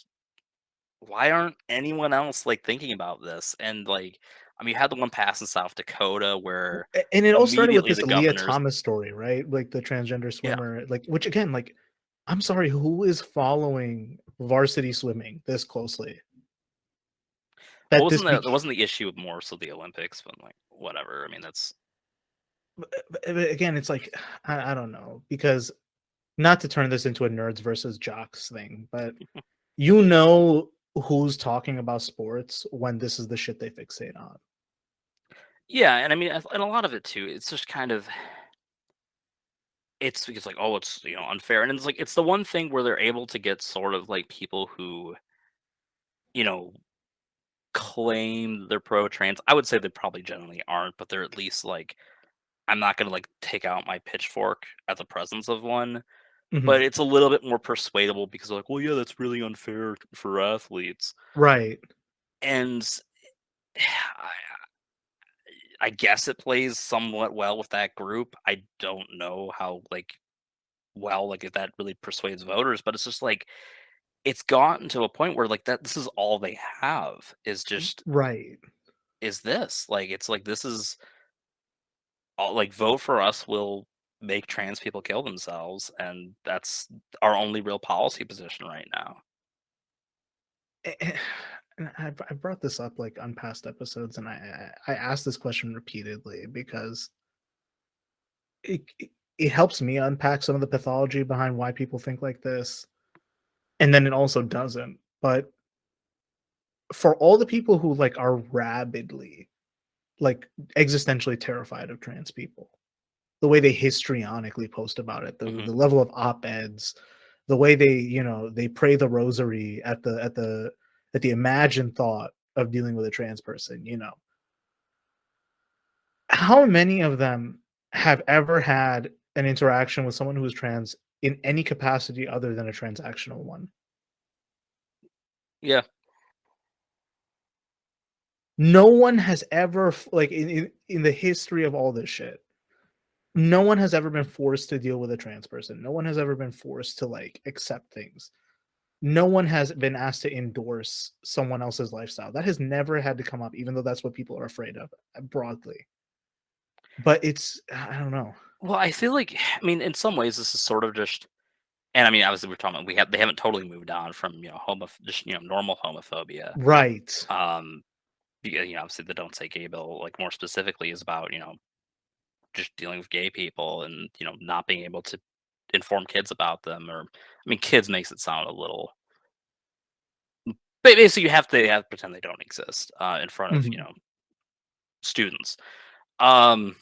why aren't anyone else like thinking about this? And like, I mean, you had the one pass in South Dakota where And it all started with immediately this the Leah governors, Thomas story, right? Like the transgender yeah. swimmer, like which again, like I'm sorry, who is following varsity swimming this closely? Well, That this there became wasn't the issue of more so the Olympics, but like whatever. I mean, that's again, it's like I don't know because not to turn this into a nerds versus jocks thing, but who's talking about sports when this is the shit they fixate on. yeah. And I mean, and a lot of it too. It's just kind of it's because like oh, it's unfair, and it's like it's the one thing where they're able to get sort of like people who you know, claim they're pro-trans. I would say they probably generally aren't, but they're at least like, I'm not gonna like take out my pitchfork at the presence of one. Mhm. But it's a little bit more persuadable because they're like, well, yeah, that's really unfair for athletes. Right. And I, I guess it plays somewhat well with that group. I don't know how like well like if that really persuades voters, but it's just like it's gotten to a point where like that this is all they have is just Right. is this like it's like this is all like vote for us will make trans people kill themselves, and that's our only real policy position right now. And I brought this up like on past episodes, and I asked this question repeatedly because it helps me unpack some of the pathology behind why people think like this, and then it also doesn't. But for all the people who like are rabidly like existentially terrified of trans people, the way they histrionically post about it, Hmm. the level of op-eds, the way they, they pray the rosary at the imagined thought of dealing with a trans person, how many of them have ever had an interaction with someone who is trans in any capacity other than a transactional one? Yeah. No one has ever like in the history of all this shit, no one has ever been forced to deal with a trans person. No one has ever been forced to like accept things. No one has been asked to endorse someone else's lifestyle. That has never had to come up, even though that's what people are afraid of broadly. But it's I don't know. Well, I feel like I mean, in some ways, this is sort of just, and I mean, obviously, we're talking about they haven't totally moved on from just normal homophobia. Right. Um, because obviously, the "Don't Say Gay" bill, like more specifically, is about just dealing with gay people and not being able to inform kids about them, or I mean, kids makes it sound a little. But basically, you have to pretend they don't exist in front of Mhm. students. Um,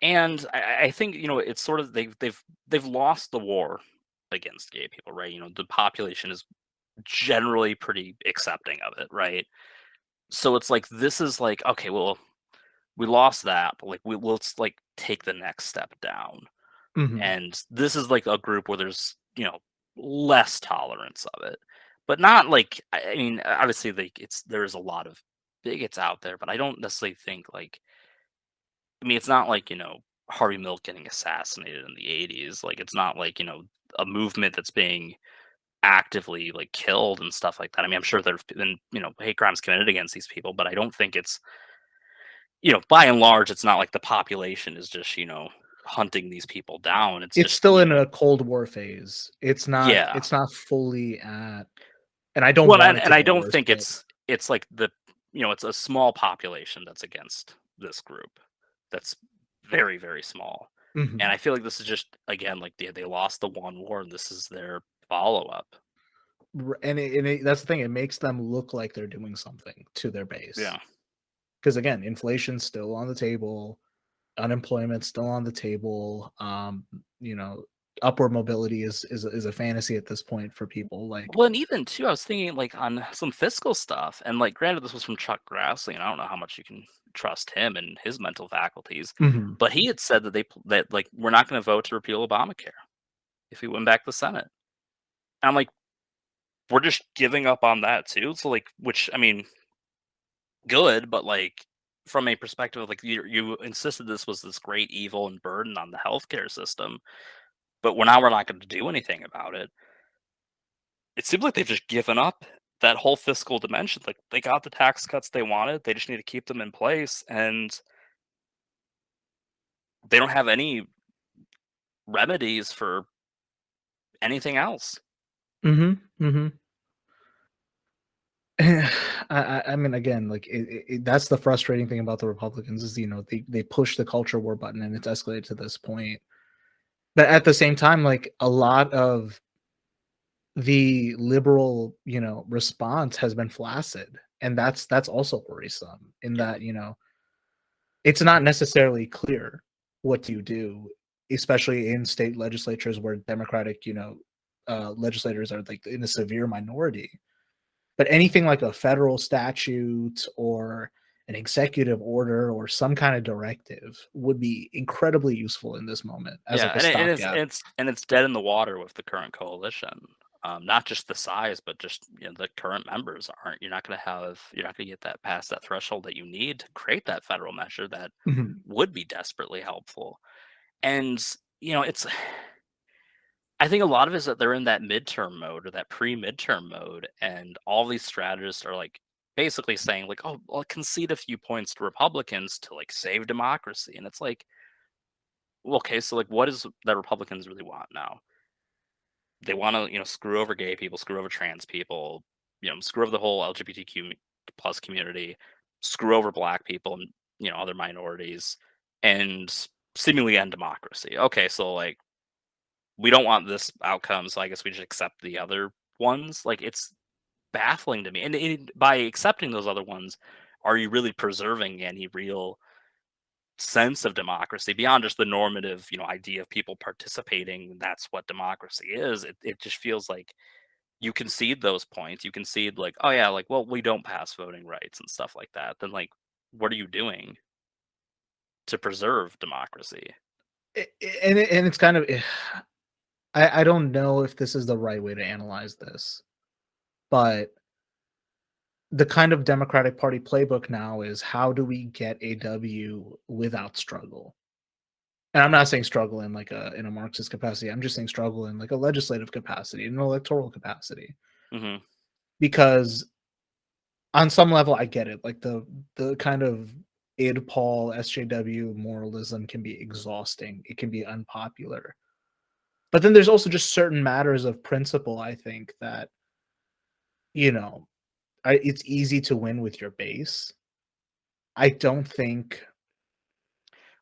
And I think it's sort of they've lost the war against gay people, right? The population is generally pretty accepting of it, right? So it's like this is like okay, well we lost that, but like let's like take the next step down, Mhm. and this is like a group where there's less tolerance of it, but not like I mean obviously like there's a lot of bigots out there, but I don't necessarily think like I mean, it's not like, Harvey Milk getting assassinated in the '80s. Like, it's not like, a movement that's being actively like killed and stuff like that. I mean, I'm sure there've been, hate crimes committed against these people, but I don't think it's, by and large, it's not like the population is just, hunting these people down. It's It's just, still in a Cold War phase. yeah. It's not fully at, and I don't Well, want it and to I get don't worse, think but it's like it's a small population that's against this group. That's very, very small. And mhm. I feel like this is just again like they lost the one war and this is their follow up. That's the thing. It makes them look like they're doing something to their base. Yeah. Because again, inflation's still on the table, unemployment's still on the table. You know, upward mobility is a fantasy at this point for people. Like, Well, and even too, I was thinking like on some fiscal stuff, and like granted, this was from Chuck Grassley, and I don't know how much you can trust him and his mental faculties, mhm, but he had said that that like we're not going to vote to repeal Obamacare if he went back to the Senate. And I'm like, we're just giving up on that too. So like, which I mean, good, but like from a perspective of like you insisted this was this great evil and burden on the healthcare system, but we're not going to do anything about it. It seems like they've just given up that whole fiscal dimension. Like they got the tax cuts they wanted, they just need to keep them in place, and they don't have any remedies for anything else. mhm, mhm. I mean, again, like that's the frustrating thing about the Republicans is they push the culture war button and it's escalated to this point. But at the same time, like a lot of the liberal, response has been flaccid, and that's also worrisome in Yeah. that it's not necessarily clear what do you do, especially in state legislatures where Democratic, legislators are like in a severe minority. But anything like a federal statute or an executive order or some kind of directive would be incredibly useful in this moment as Yeah, like a and it's stopgap. it's dead in the water with the current coalition. Not just the size, but just the current members aren't. You're not gonna get that past that threshold that you need to create that federal measure that Mhm. would be desperately helpful. And it's I think a lot of it is that they're in that midterm mode or that pre-midterm mode, and all these strategists are like basically saying like, "Oh, I'll concede a few points to Republicans to like save democracy," and it's like, well, okay, so like, what is that Republicans really want now? They want to screw over gay people, screw over trans people, screw over the whole LGBTQ plus community, screw over black people and other minorities, and seemingly end democracy. Okay, so like we don't want this outcome, so I guess we just accept the other ones. Like it's baffling to me. And by accepting those other ones, are you really preserving any real sense of democracy beyond just the normative, idea of people participating? That's what democracy is. It just feels like you concede those points. You concede like, oh yeah, like well, we don't pass voting rights and stuff like that. Then like, what are you doing to preserve democracy? And it's kind of I don't know if this is the right way to analyze this, but the kind of Democratic Party playbook now is how do we get a W without struggle? And I'm not saying struggle in like a Marxist capacity. I'm just saying struggle in like a legislative capacity, in an electoral capacity. Hmm. Because on some level, I get it. Like the kind of id Paul SJW moralism can be exhausting. It can be unpopular. But then there's also just certain matters of principle. I think that you know it's easy to win with your base. I don't think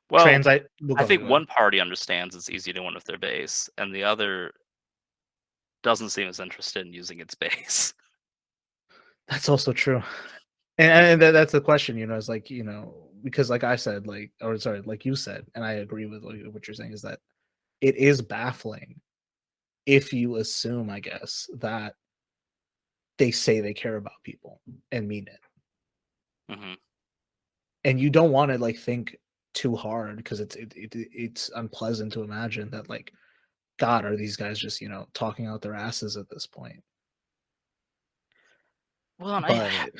Well, trans. I Well, I go ahead. think Go ahead. one party understands it's easy to win with their base, and the other doesn't seem as interested in using its base. That's also true. And that's the question, is like, because like I said, like, or sorry, like you said, and I agree with like, what you're saying is that it is baffling if you assume, I guess, that they say they care about people and mean it. Hmm. And you don't want to like think too hard because it's unpleasant to imagine that like, God, are these guys just, talking out their asses at this point? Well, and I But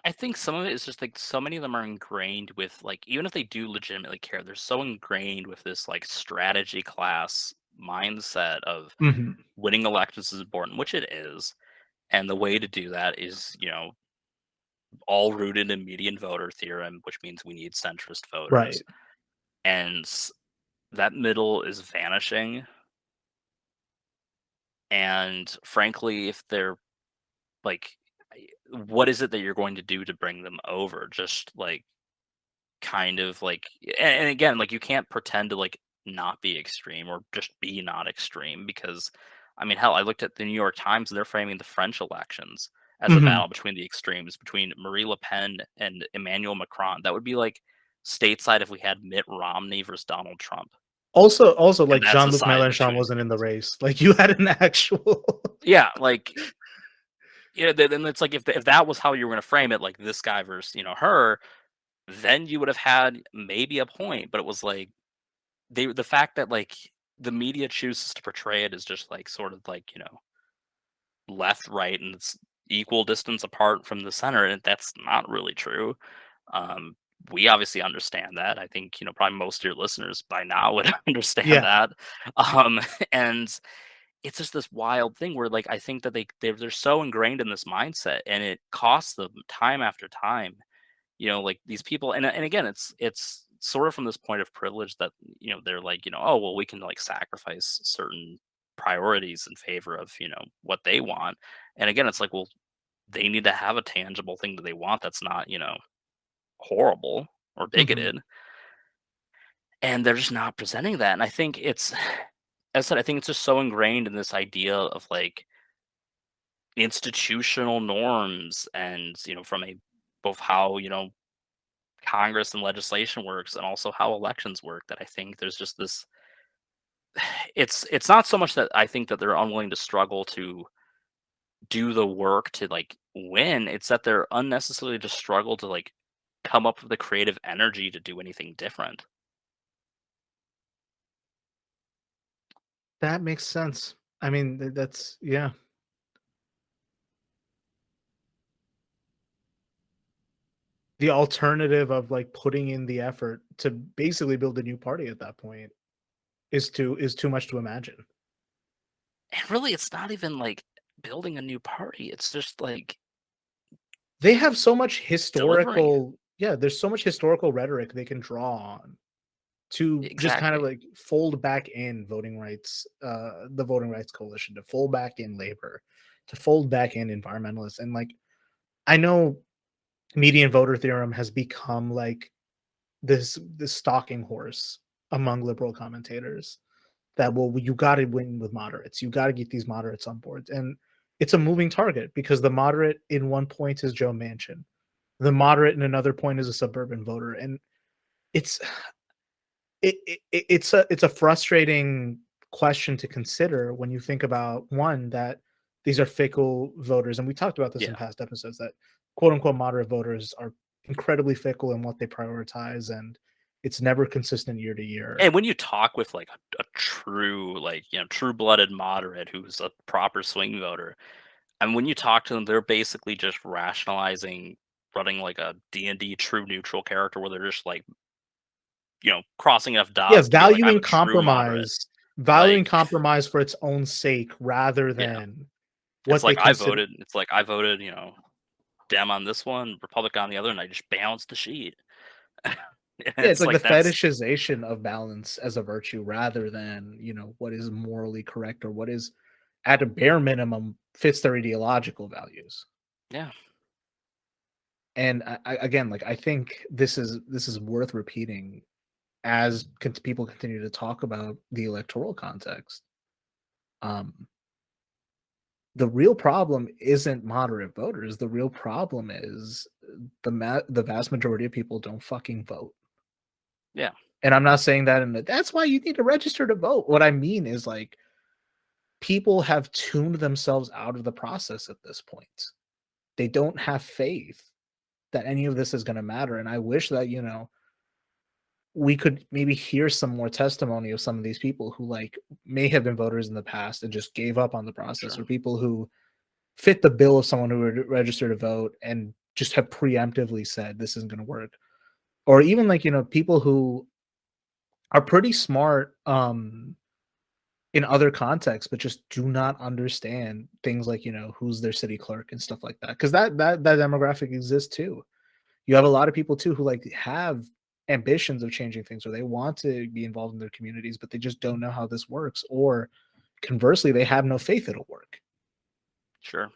I think some of it is just like so many of them are ingrained with like even if they do legitimately care, they're so ingrained with this like strategy class mindset of Mhm. winning elections is important, which it is. And the way to do that is, all rooted in median voter theorem, which means we need centrist voters. Right. And that middle is vanishing. And frankly, if they're like, what is it that you're going to do to bring them over? Just like kind of like, and again, like you can't pretend to like not be extreme or just be not extreme because, I mean, hell, I looked at the New York Times and they're framing the French elections as a Mhm. battle between the extremes between Marie Le Pen and Emmanuel Macron. That would be like stateside if we had Mitt Romney versus Donald Trump, Also, and like that's the Jean-Luc size of the Mélenchon two wasn't in the extremes. race. Like you had an actual Yeah, like then it's like if that was how you were going to frame it, like this guy versus her, then you would have had maybe a point. But it was like the fact that like the media chooses to portray it as just like sort of like left, right, and it's equal distance apart from the center, and that's not really true. Um, we obviously understand that. I think probably most of your listeners by now would understand Yeah. that. And it's just this wild thing where like I think that they're so ingrained in this mindset, and it costs them time after time. Like these people, and again, it's sort of from this point of privilege that they're like oh well we can like sacrifice certain priorities in favor of what they want, and again it's like well they need to have a tangible thing that they want that's not horrible or Mhm. bigoted, and they're just not presenting that, and I think it's as I said, I think it's just so ingrained in this idea of like institutional norms and from a both how Congress and legislation works and also how elections work that I think there's just this it's not so much that I think that they're unwilling to struggle to do the work to like win. It's that they're unnecessarily just struggle to like come up with the creative energy to do anything different. That makes sense. I mean, that's yeah. The alternative of like putting in the effort to basically build a new party at that point is too much to imagine. And really, it's not even like building a new party. It's just like They have so much delivering. historical yeah, there's so much historical rhetoric they can draw on to just kind of Exactly. like fold back in voting rights, the voting rights coalition, to fold back in labor, to fold back in environmentalists. And like, I know median voter theorem has become like this stalking horse among liberal commentators that, well, you got to win with moderates, you got to get these moderates on board. And it's a moving target because the moderate in one point is Joe Manchin, the moderate in another point is a suburban voter. And it's it's a frustrating question to consider when you think about, one, that these are fickle voters, and we talked about this in Yeah. past episodes, that quote unquote moderate voters are incredibly fickle in what they prioritize, and it's never consistent year to year. And when you talk with like a true, like, true blooded moderate who's a proper swing voter, and when you talk to them, they're basically just rationalizing running like a D&D true neutral character where they're just like, crossing enough Yeah, dots to be like, I'm a true moderate. valuing Like, compromise for its own sake rather yeah, than it's what they like I consider. voted. It's like I voted, Dem on this one, Republican on the other, and I just balanced the sheet. And Yeah, it's it's like the like that's fetishization of balance as a virtue rather than, what is morally correct or what is, at a bare minimum, fits their ideological values. yeah, And again, like, I think this is worth repeating as people continue to talk about the electoral context. Um, the real problem isn't moderate voters. The real problem is the vast majority of people don't fucking vote. yeah, And I'm not saying that in the, that's why you need to register to vote. What I mean is, like, people have tuned themselves out of the process at this point. They don't have faith that any of this is going to matter. And I wish that, we could maybe hear some more testimony of some of these people who, like, may have been voters in the past and just gave up on the process, sure, or people who fit the bill of someone who would register to vote and just have preemptively said this isn't going to work. Or even, like, people who are pretty smart in other contexts, but just do not understand things like, who's their city clerk and stuff like that. Because that demographic exists too. You have a lot of people too who, like, have ambitions of changing things, or they want to be involved in their communities, but they just don't know how this works. Or conversely, they have no faith it'll work. sure,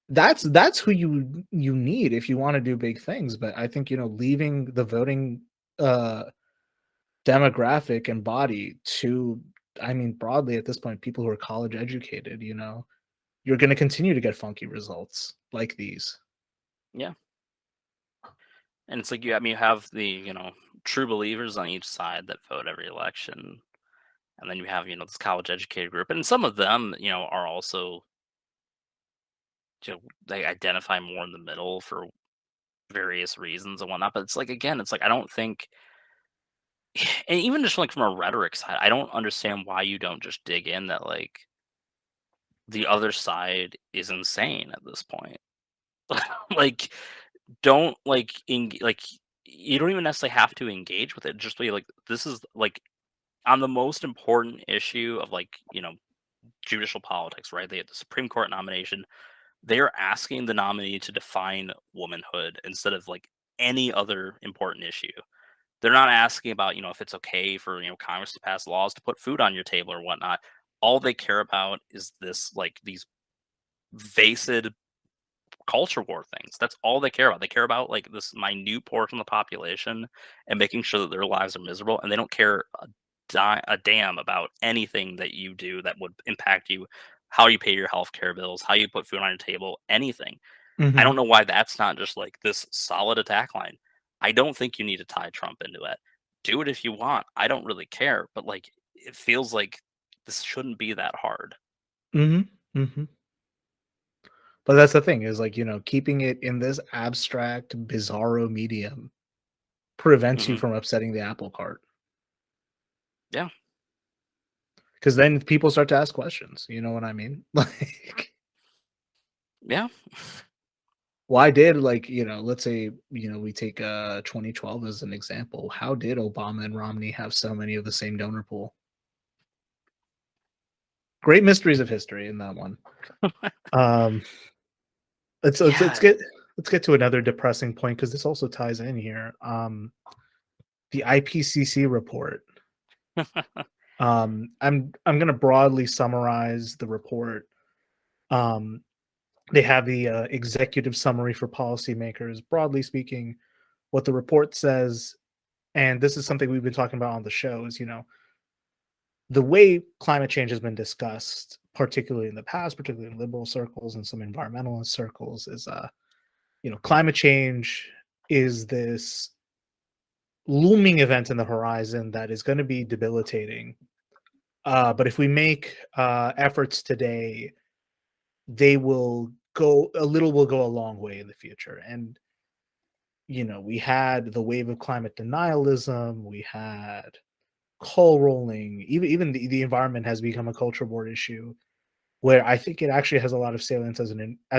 That's who you need if you want to do big things. But I think, leaving the voting uh demographic and body to, I mean, broadly at this point, people who are college educated, you're going to continue to get funky results like these. yeah. And it's like you have the true believers on each side that vote every election, and then you have this college educated group, and some of them are also they identify more in the middle for various reasons and whatnot. But it's like, again, it's like I don't think, and even just like from a rhetoric side, I don't understand why you don't just dig in that like the other side is insane at this point. Like, don't like you don't even necessarily have to engage with it. Just be like, this is like on the most important issue of like judicial politics, right? They had the Supreme Court nomination. They're asking the nominee to define womanhood instead of like any other important issue. They're not asking about, if it's okay for, Congress to pass laws to put food on your table or whatnot. All they care about is this, like these vasted culture war things. That's all they care about. They care about like this minute portion of the population and making sure that their lives are miserable. And they don't care a damn about anything that you do that would impact you, how you pay your healthcare bills, how you put food on your table, anything. I don't Mhm. know why that's not just like this solid attack line. I don't think you need to tie Trump into it. Do it if you want. I don't really care, but like it feels like this shouldn't be that hard. Mhm. Mhm. But that's the thing is like, keeping it in this abstract, bizarro medium prevents you Mhm. from upsetting the apple cart. Yeah. Because then people start to ask questions. You know what I mean? Like, Yeah. why did let's say, we take 2012 as an example. How did Obama and Romney have so many of the same donor pool? Great mysteries of history in that one. Um, let's Yeah. let's get to another depressing point because this also ties in here. The IPCC report. I'm gonna broadly summarize the report. Um, they have the executive summary for policymakers. Broadly speaking, what the report says, and this is something we've been talking about on the show, is the way climate change has been discussed, particularly in the past, particularly in liberal circles and some environmentalist circles, is climate change is this looming event in the horizon that is going to be debilitating. But if we make efforts today, they will go a little will go a long way in the future. And we had the wave of climate denialism, we had coal rolling, even the environment has become a culture board issue where I think it actually has a lot of salience as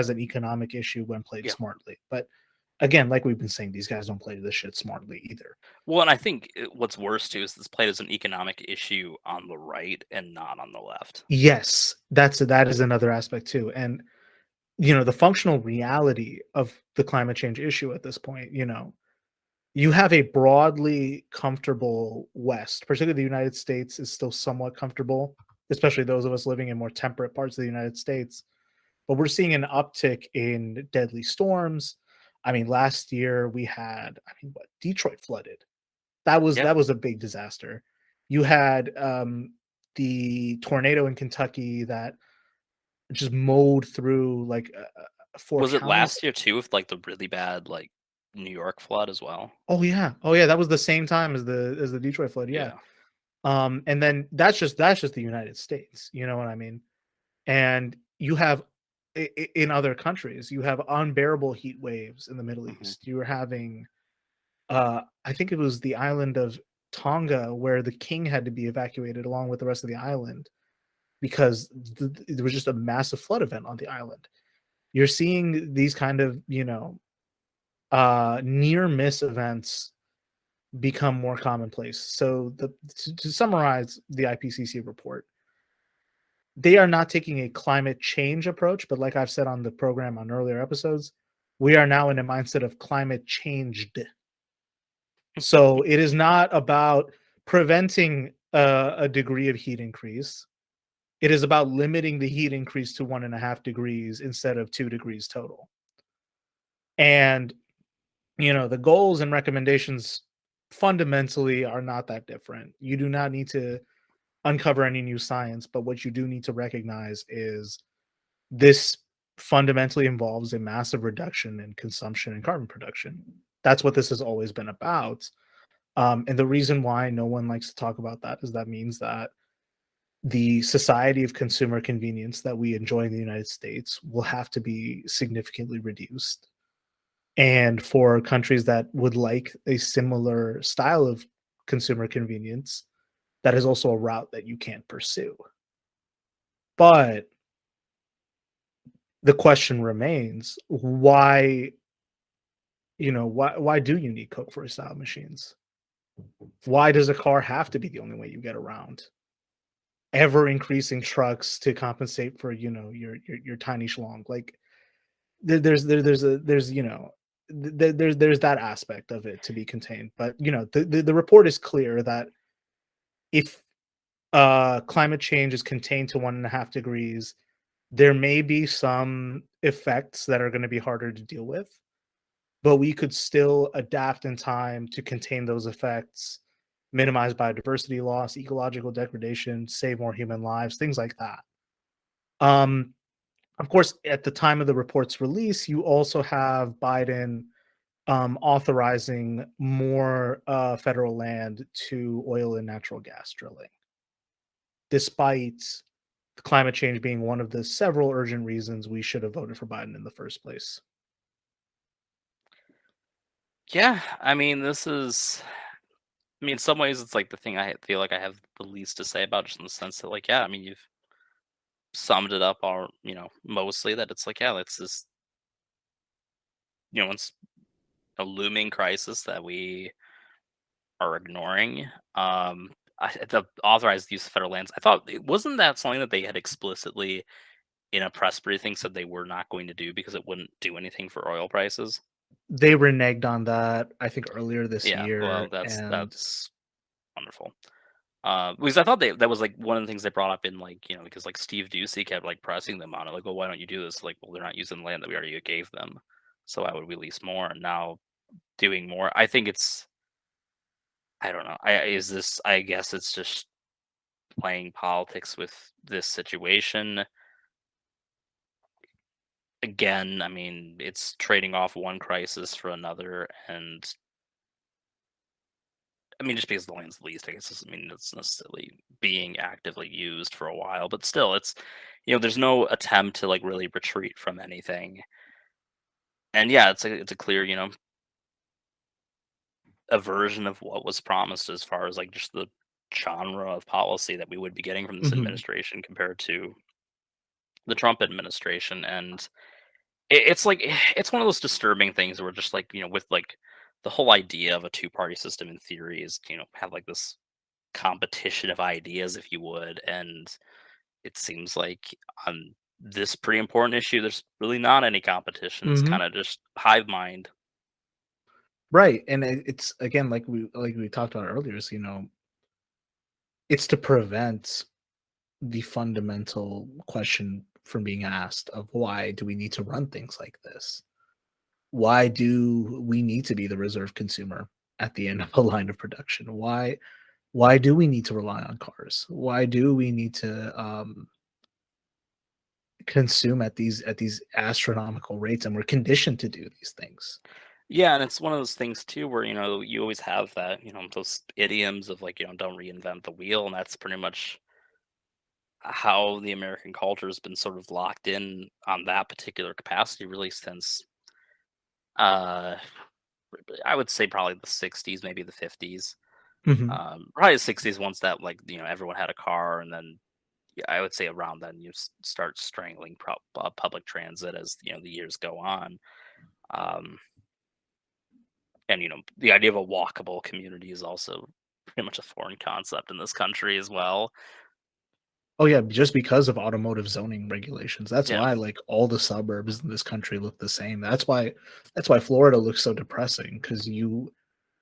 an economic issue when played Yeah. smartly. But again, like we've been saying, these guys don't play this shit smartly either. Well, and I think what's worse too is this played as an economic issue on the right and not on the left. Yes, that is another aspect too. And the functional reality of the climate change issue at this point, you have a broadly comfortable West, particularly the United States is still somewhat comfortable, especially those of us living in more temperate parts of the United States. But we're seeing an uptick in deadly storms. I mean, last year we had, what, Detroit flooded. Yeah. That was a big disaster. You had the tornado in Kentucky that just mowed through like four Was it counties. last year too with like the really bad like New York flood as well? Oh yeah, that was the same time as the Detroit flood. Yeah. Yeah. And then that's just the United States. You know what I mean? And you have in other countries, you have unbearable heat waves in the Middle Mhm. East. You were having, I think it was the island of Tonga where the king had to be evacuated along with the rest of the island because there was just a massive flood event on the island. You're seeing these kind of, near miss events become more commonplace. So to summarize the IPCC report, they are not taking a climate change approach, but like I've said on the program on earlier episodes, we are now in a mindset of climate changed. So it is not about preventing a degree of heat increase. It is about limiting the heat increase to 1.5 degrees instead of 2 degrees total. And the goals and recommendations fundamentally are not that different. You do not need to uncover any new science, but what you do need to recognize is this fundamentally involves a massive reduction in consumption and carbon production. That's what this has always been about. And the reason why no one likes to talk about that is that means that the society of consumer convenience that we enjoy in the United States will have to be significantly reduced. And for countries that would like a similar style of consumer convenience, that is also a route that you can't pursue. But the question remains, why do you need Coke for style machines? Why does a car have to be the only way you get around? Ever increasing trucks to compensate for, your tiny schlong. Like there's that aspect of it to be contained. But the report is clear that if climate change is contained to 1.5 degrees, there may be some effects that are going to be harder to deal with, but we could still adapt in time to contain those effects, minimize biodiversity loss, ecological degradation, save more human lives, things like that. Um, of course, at the time of the report's release, you also have Biden authorizing more federal land to oil and natural gas drilling, despite climate change being one of the several urgent reasons we should have voted for Biden in the first place. Yeah, I mean, this is. I mean, in some ways, it's like the thing I feel like I have the least to say about, just in the sense that, like, yeah, I mean, you've summed it up all, mostly that it's like, yeah, it's this, it's a looming crisis that we are ignoring. The authorized use of federal lands. I thought it wasn't that something that they had explicitly in a press briefing said they were not going to do because it wouldn't do anything for oil prices. They reneged on that, I think, earlier this Yeah, well, year, that's and that's wonderful. Because I thought that was like one of the things they brought up in, like, because like Steve Ducey kept like pressing them on it, like, well, why don't you do this? Like, well, they're not using the land that we already gave them, so why would we lease more? And now doing more, I think it's, I don't know. I guess it's just playing politics with this situation. Again, I mean, it's trading off one crisis for another, and I mean, just because the land's leased, I guess doesn't mean it's necessarily being actively used for a while. But still, it's, there's no attempt to like really retreat from anything. And yeah, it's a clear, a version of what was promised as far as like just the genre of policy that we would be getting from this Mhm. administration compared to the Trump administration. And it's like it's one of those disturbing things where just like, with like the whole idea of a two-party system in theory is, have like this competition of ideas, if you would. And it seems like on this pretty important issue, there's really not any competition. It's Mhm. kind of just hive mind. Right, and it's again, like we talked about earlier, is, it's to prevent the fundamental question from being asked of why do we need to run things like this? Why do we need to be the reserve consumer at the end of a line of production? Why do we need to rely on cars? Why do we need to consume at these astronomical rates? And we're conditioned to do these things. Yeah, and it's one of those things too where, you always have that, those idioms of like, don't reinvent the wheel. And that's pretty much how the American culture has been sort of locked in on that particular capacity really since, uh I would say probably the 60s, maybe the 50s. Mhm. Probably the 60s, once that, like, everyone had a car. And then, yeah, I would say around then you start strangling public transit as, the years go on. Um, and, the idea of a walkable community is also pretty much a foreign concept in this country as well. Oh yeah, just because of automotive zoning regulations. That's Yeah. why like all the suburbs in this country look the same. That's why Florida looks so depressing, because you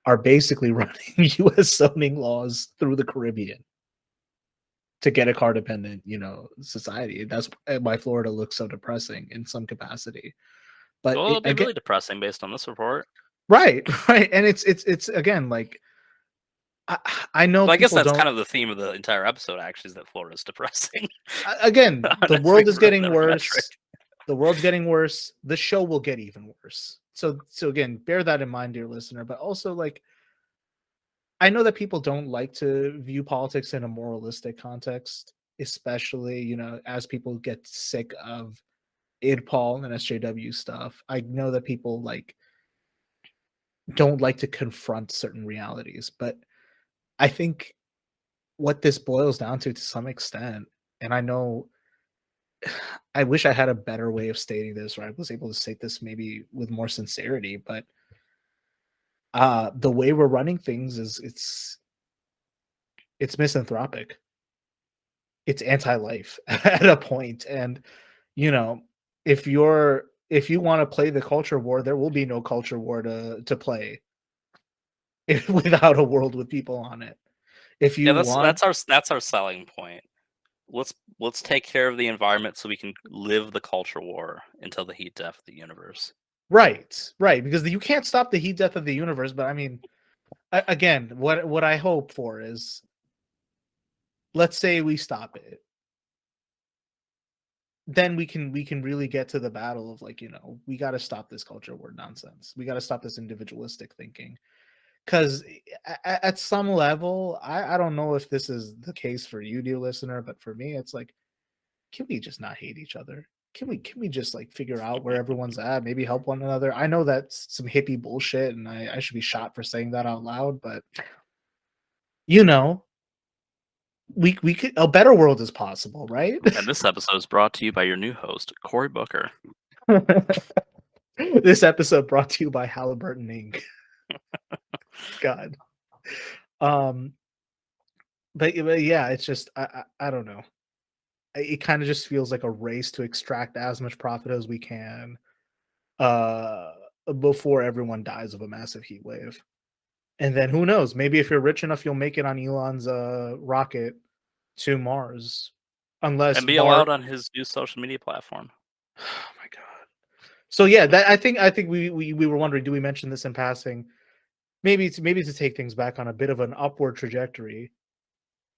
are basically running US zoning laws through the Caribbean to get a car dependent, society. That's why Florida looks so depressing in some capacity. But Well, it, it'll be again, really depressing based on this report. right, right, and it's again like I, I know Well, I guess people that's don't. kind of the theme of the entire episode, actually, is that Florida is depressing Again, on the world is getting every worse. metric. The world's getting worse. The show will get even worse. So again, bear that in mind, dear listener. But also, like, I know that people don't like to view politics in a moralistic context, especially as people get sick of idpol and SJW stuff. I know that people like don't like to confront certain realities, but I think what this boils down to some extent, and I know I wish I had a better way of stating this, or I was able to state this maybe with more sincerity, but the way we're running things is it's misanthropic. It's anti-life at a point. And you know, if you want to play the culture war, there will be no culture war to play without a world with people on it. If Yeah, you that's want, that's our selling point. Let's take care of the environment so we can live the culture war until the heat death of the universe. right, right, because you can't stop the heat death of the universe. But I mean, again, what I hope for is, let's say we stop it, then we can really get to the battle of, like, we got to stop this culture war nonsense. We got to stop this individualistic thinking, because at some level, I don't know if this is the case for you, dear listener, but for me, it's like can we just not hate each other? Can we just like figure out where everyone's at? Maybe help one another. I know that's some hippie bullshit, and I should be shot for saying that out loud, but you know, we could a better world is possible, right? And this episode is brought to you by your new host, Cory Booker. This episode brought to you by Halliburton Inc. God. But yeah, it's just I don't know. It kind of just feels like a race to extract as much profit as we can before everyone dies of a massive heat wave. And then who knows? Maybe if you're rich enough, you'll make it on Elon's rocket to Mars. Unless And be allowed on his new social media platform. Oh my god. So yeah, that I think we were wondering, do we mention this in passing? Maybe to take things back on a bit of an upward trajectory.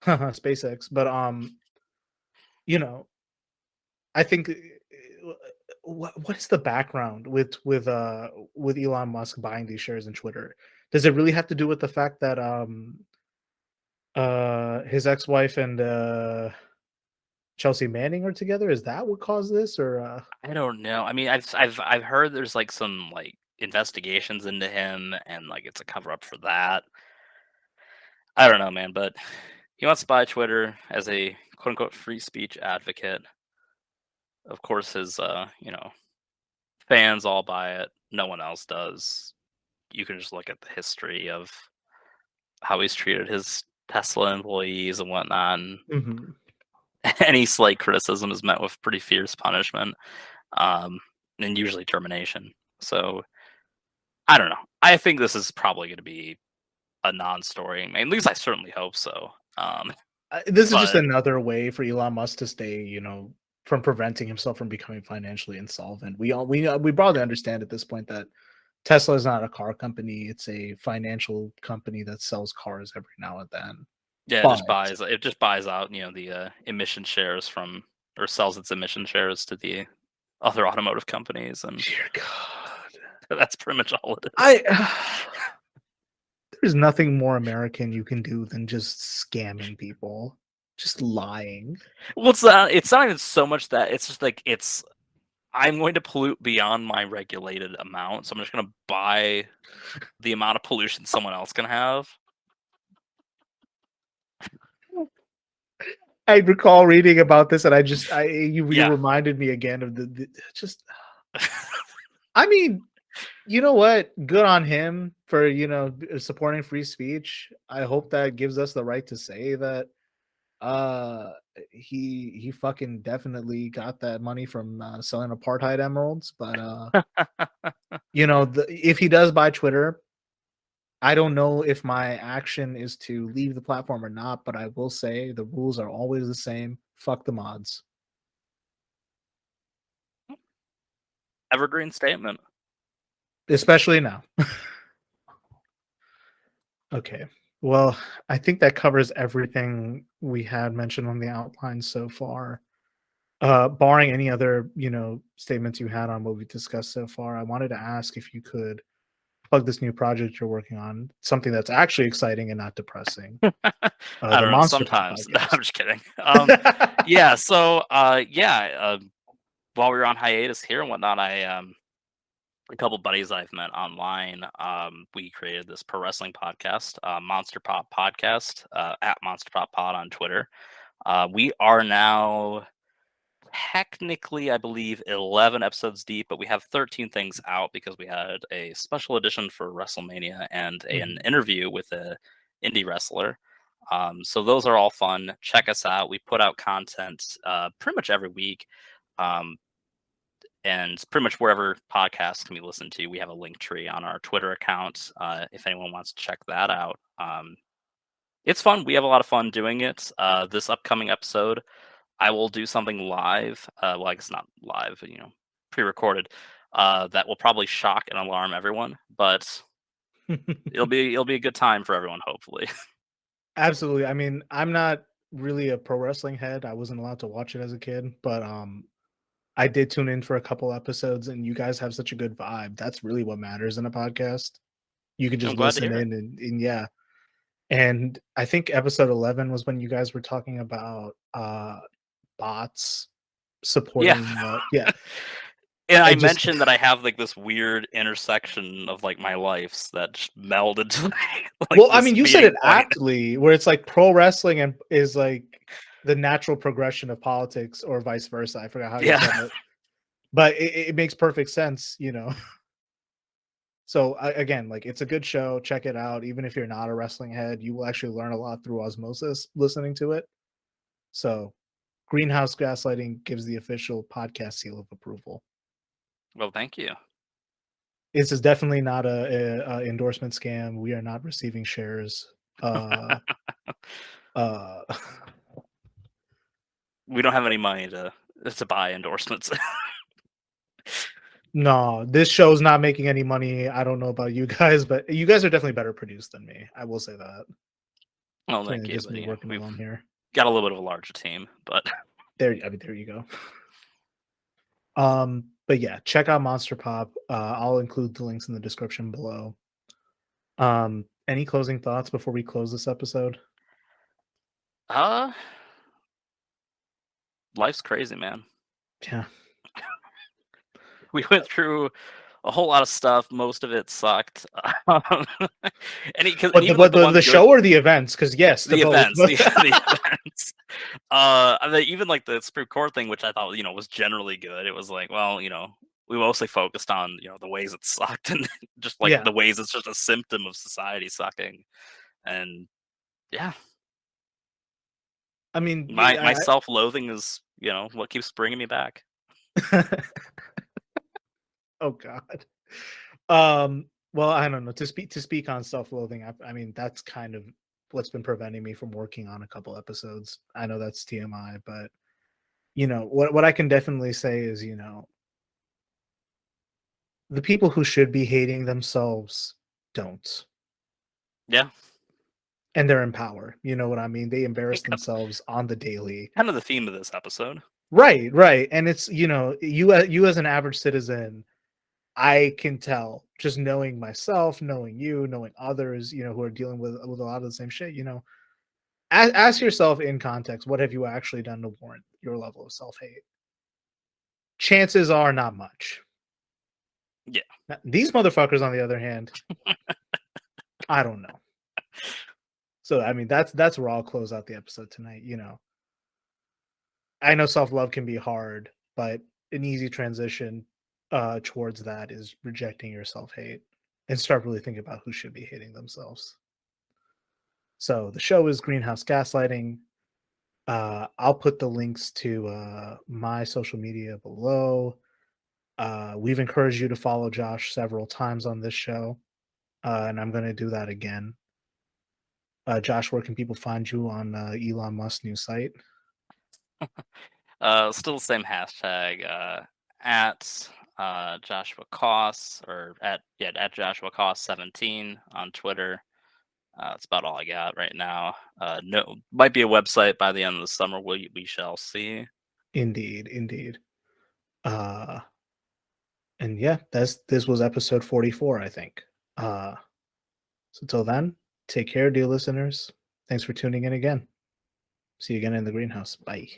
SpaceX, but you know, I think what is the background with Elon Musk buying these shares in Twitter? Does it really have to do with the fact that his ex-wife and Chelsea Manning are together? Is that what caused this, or I don't know. I mean, I've heard there's like some like investigations into him, and like it's a cover up for that. I don't know, man, but he wants to buy Twitter as a quote unquote free speech advocate. Of course, his fans all buy it. No one else does. You can just look at the history of how he's treated his Tesla employees and whatnot. And Mhm. any slight criticism is met with pretty fierce punishment, and usually termination. So I don't know. I think this is probably going to be a non-story. I mean, at least I certainly hope so. This is just but- another way for Elon Musk to stay, from preventing himself from becoming financially insolvent. We broadly understand at this point that Tesla is not a car company; it's a financial company that sells cars every now and then. Yeah, But- it just buys out, the emission shares from, or sells its emission shares to the other automotive companies, and Dear God, that's pretty much all it is. There's nothing more American you can do than just scamming people, just lying. Well, it's not even so much that, it's just like I'm going to pollute beyond my regulated amount, so I'm just going to buy the amount of pollution someone else can have. I recall reading about this, and you Yeah. reminded me again of the just. I mean, you know what? Good on him for supporting free speech. I hope that gives us the right to say that he fucking definitely got that money from selling apartheid emeralds. But if he does buy Twitter, I don't know if my action is to leave the platform or not, but I will say the rules are always the same. Fuck the mods. Evergreen statement. Especially now. Okay. Well, I think that covers everything we had mentioned on the outline so far. Barring any other, statements you had on what we discussed so far, I wanted to ask if you could plug this new project you're working on, something that's actually exciting and not depressing. I don't know. MonsterPop Sometimes. No, podcast. I'm just kidding. Yeah. So, while we were on hiatus here and whatnot, a couple buddies I've met online, we created this pro wrestling podcast, MonsterPop podcast, at MonsterPop Pod on Twitter. We are now technically, I believe, 11 episodes deep, but we have 13 things out because we had a special edition for WrestleMania and an interview with a indie wrestler. So those are all fun. Check us out. We put out content pretty much every week. And pretty much wherever podcasts can be listened to, we have a link tree on our Twitter account. If anyone wants to check that out, it's fun. We have a lot of fun doing it. This upcoming episode, I will do something live. Well, I guess not live, but pre-recorded. That will probably shock and alarm everyone, but it'll be a good time for everyone, hopefully. Absolutely. I mean, I'm not really a pro wrestling head. I wasn't allowed to watch it as a kid, but I did tune in for a couple episodes, and you guys have such a good vibe. That's really what matters in a podcast. You can just listen in and yeah. And I think episode 11 was when you guys were talking about bots supporting. Yeah. And I just- mentioned that I have like this weird intersection of like my lives that just melded to like Well, I this mean, you said it meeting point. aptly, where it's like pro wrestling and is like the natural progression of politics, or vice versa. I forgot how you said it, but it makes perfect sense, you know. So again, like, it's a good show. Check it out. Even if you're not a wrestling head, you will actually learn a lot through osmosis listening to it. So Greenhouse Gaslighting gives the official podcast seal of approval. Well, thank you. This is definitely not a endorsement scam. We are not receiving shares. We don't have any money to buy endorsements. No, this show's not making any money. I don't know about you guys, but you guys are definitely better produced than me. I will say that. Well, thank you. Just But, me you know, working we've alone here. got a little bit of a larger team, but There you go. But yeah, check out MonsterPop. I'll include the links in the description below. Any closing thoughts before we close this episode? life's crazy, man. Yeah. We went through a whole lot of stuff. Most of it sucked. And even like The show or the events? Because yes, the both. events, the events. Even like the Supreme Court thing, which I thought, you know, was generally good. It was like, well, you know, we mostly focused on, you know, the ways it sucked, and just like the ways it's just a symptom of society sucking. And yeah, I mean, my self-loathing is, you know, what keeps bringing me back. Oh God. Well, I don't know. To speak on self-loathing, I mean, that's kind of what's been preventing me from working on a couple episodes. I know that's TMI, but you know, what I can definitely say is, you know, the people who should be hating themselves don't. Yeah. And they're in power. You know what I mean? They embarrass themselves on the daily. Kind of the theme of this episode. Right. And it's, you know, you as an average citizen, I can tell, just knowing myself, knowing you, knowing others, you know, who are dealing with a lot of the same shit, you know, ask yourself in context, what have you actually done to warrant your level of self-hate? Chances are not much. Yeah. Now, these motherfuckers, on the other hand, I don't know. So, I mean, that's where I'll close out the episode tonight. You know, I know self-love can be hard, but an easy transition towards that is rejecting your self-hate and start really thinking about who should be hating themselves. So the show is Greenhouse Gaslighting. I'll put the links to my social media below. We've encouraged you to follow Josh several times on this show, and I'm going to do that again. Josh, where can people find you on Elon Musk's new site? Still the same hashtag, at Joshua Koss, or at Joshua Koss 17 on Twitter. That's about all I got right now. No, might be a website by the end of the summer. We shall see. Indeed. And yeah, this was episode 44, I think. So till then, take care, dear listeners. Thanks for tuning in again. See you again in the greenhouse. Bye.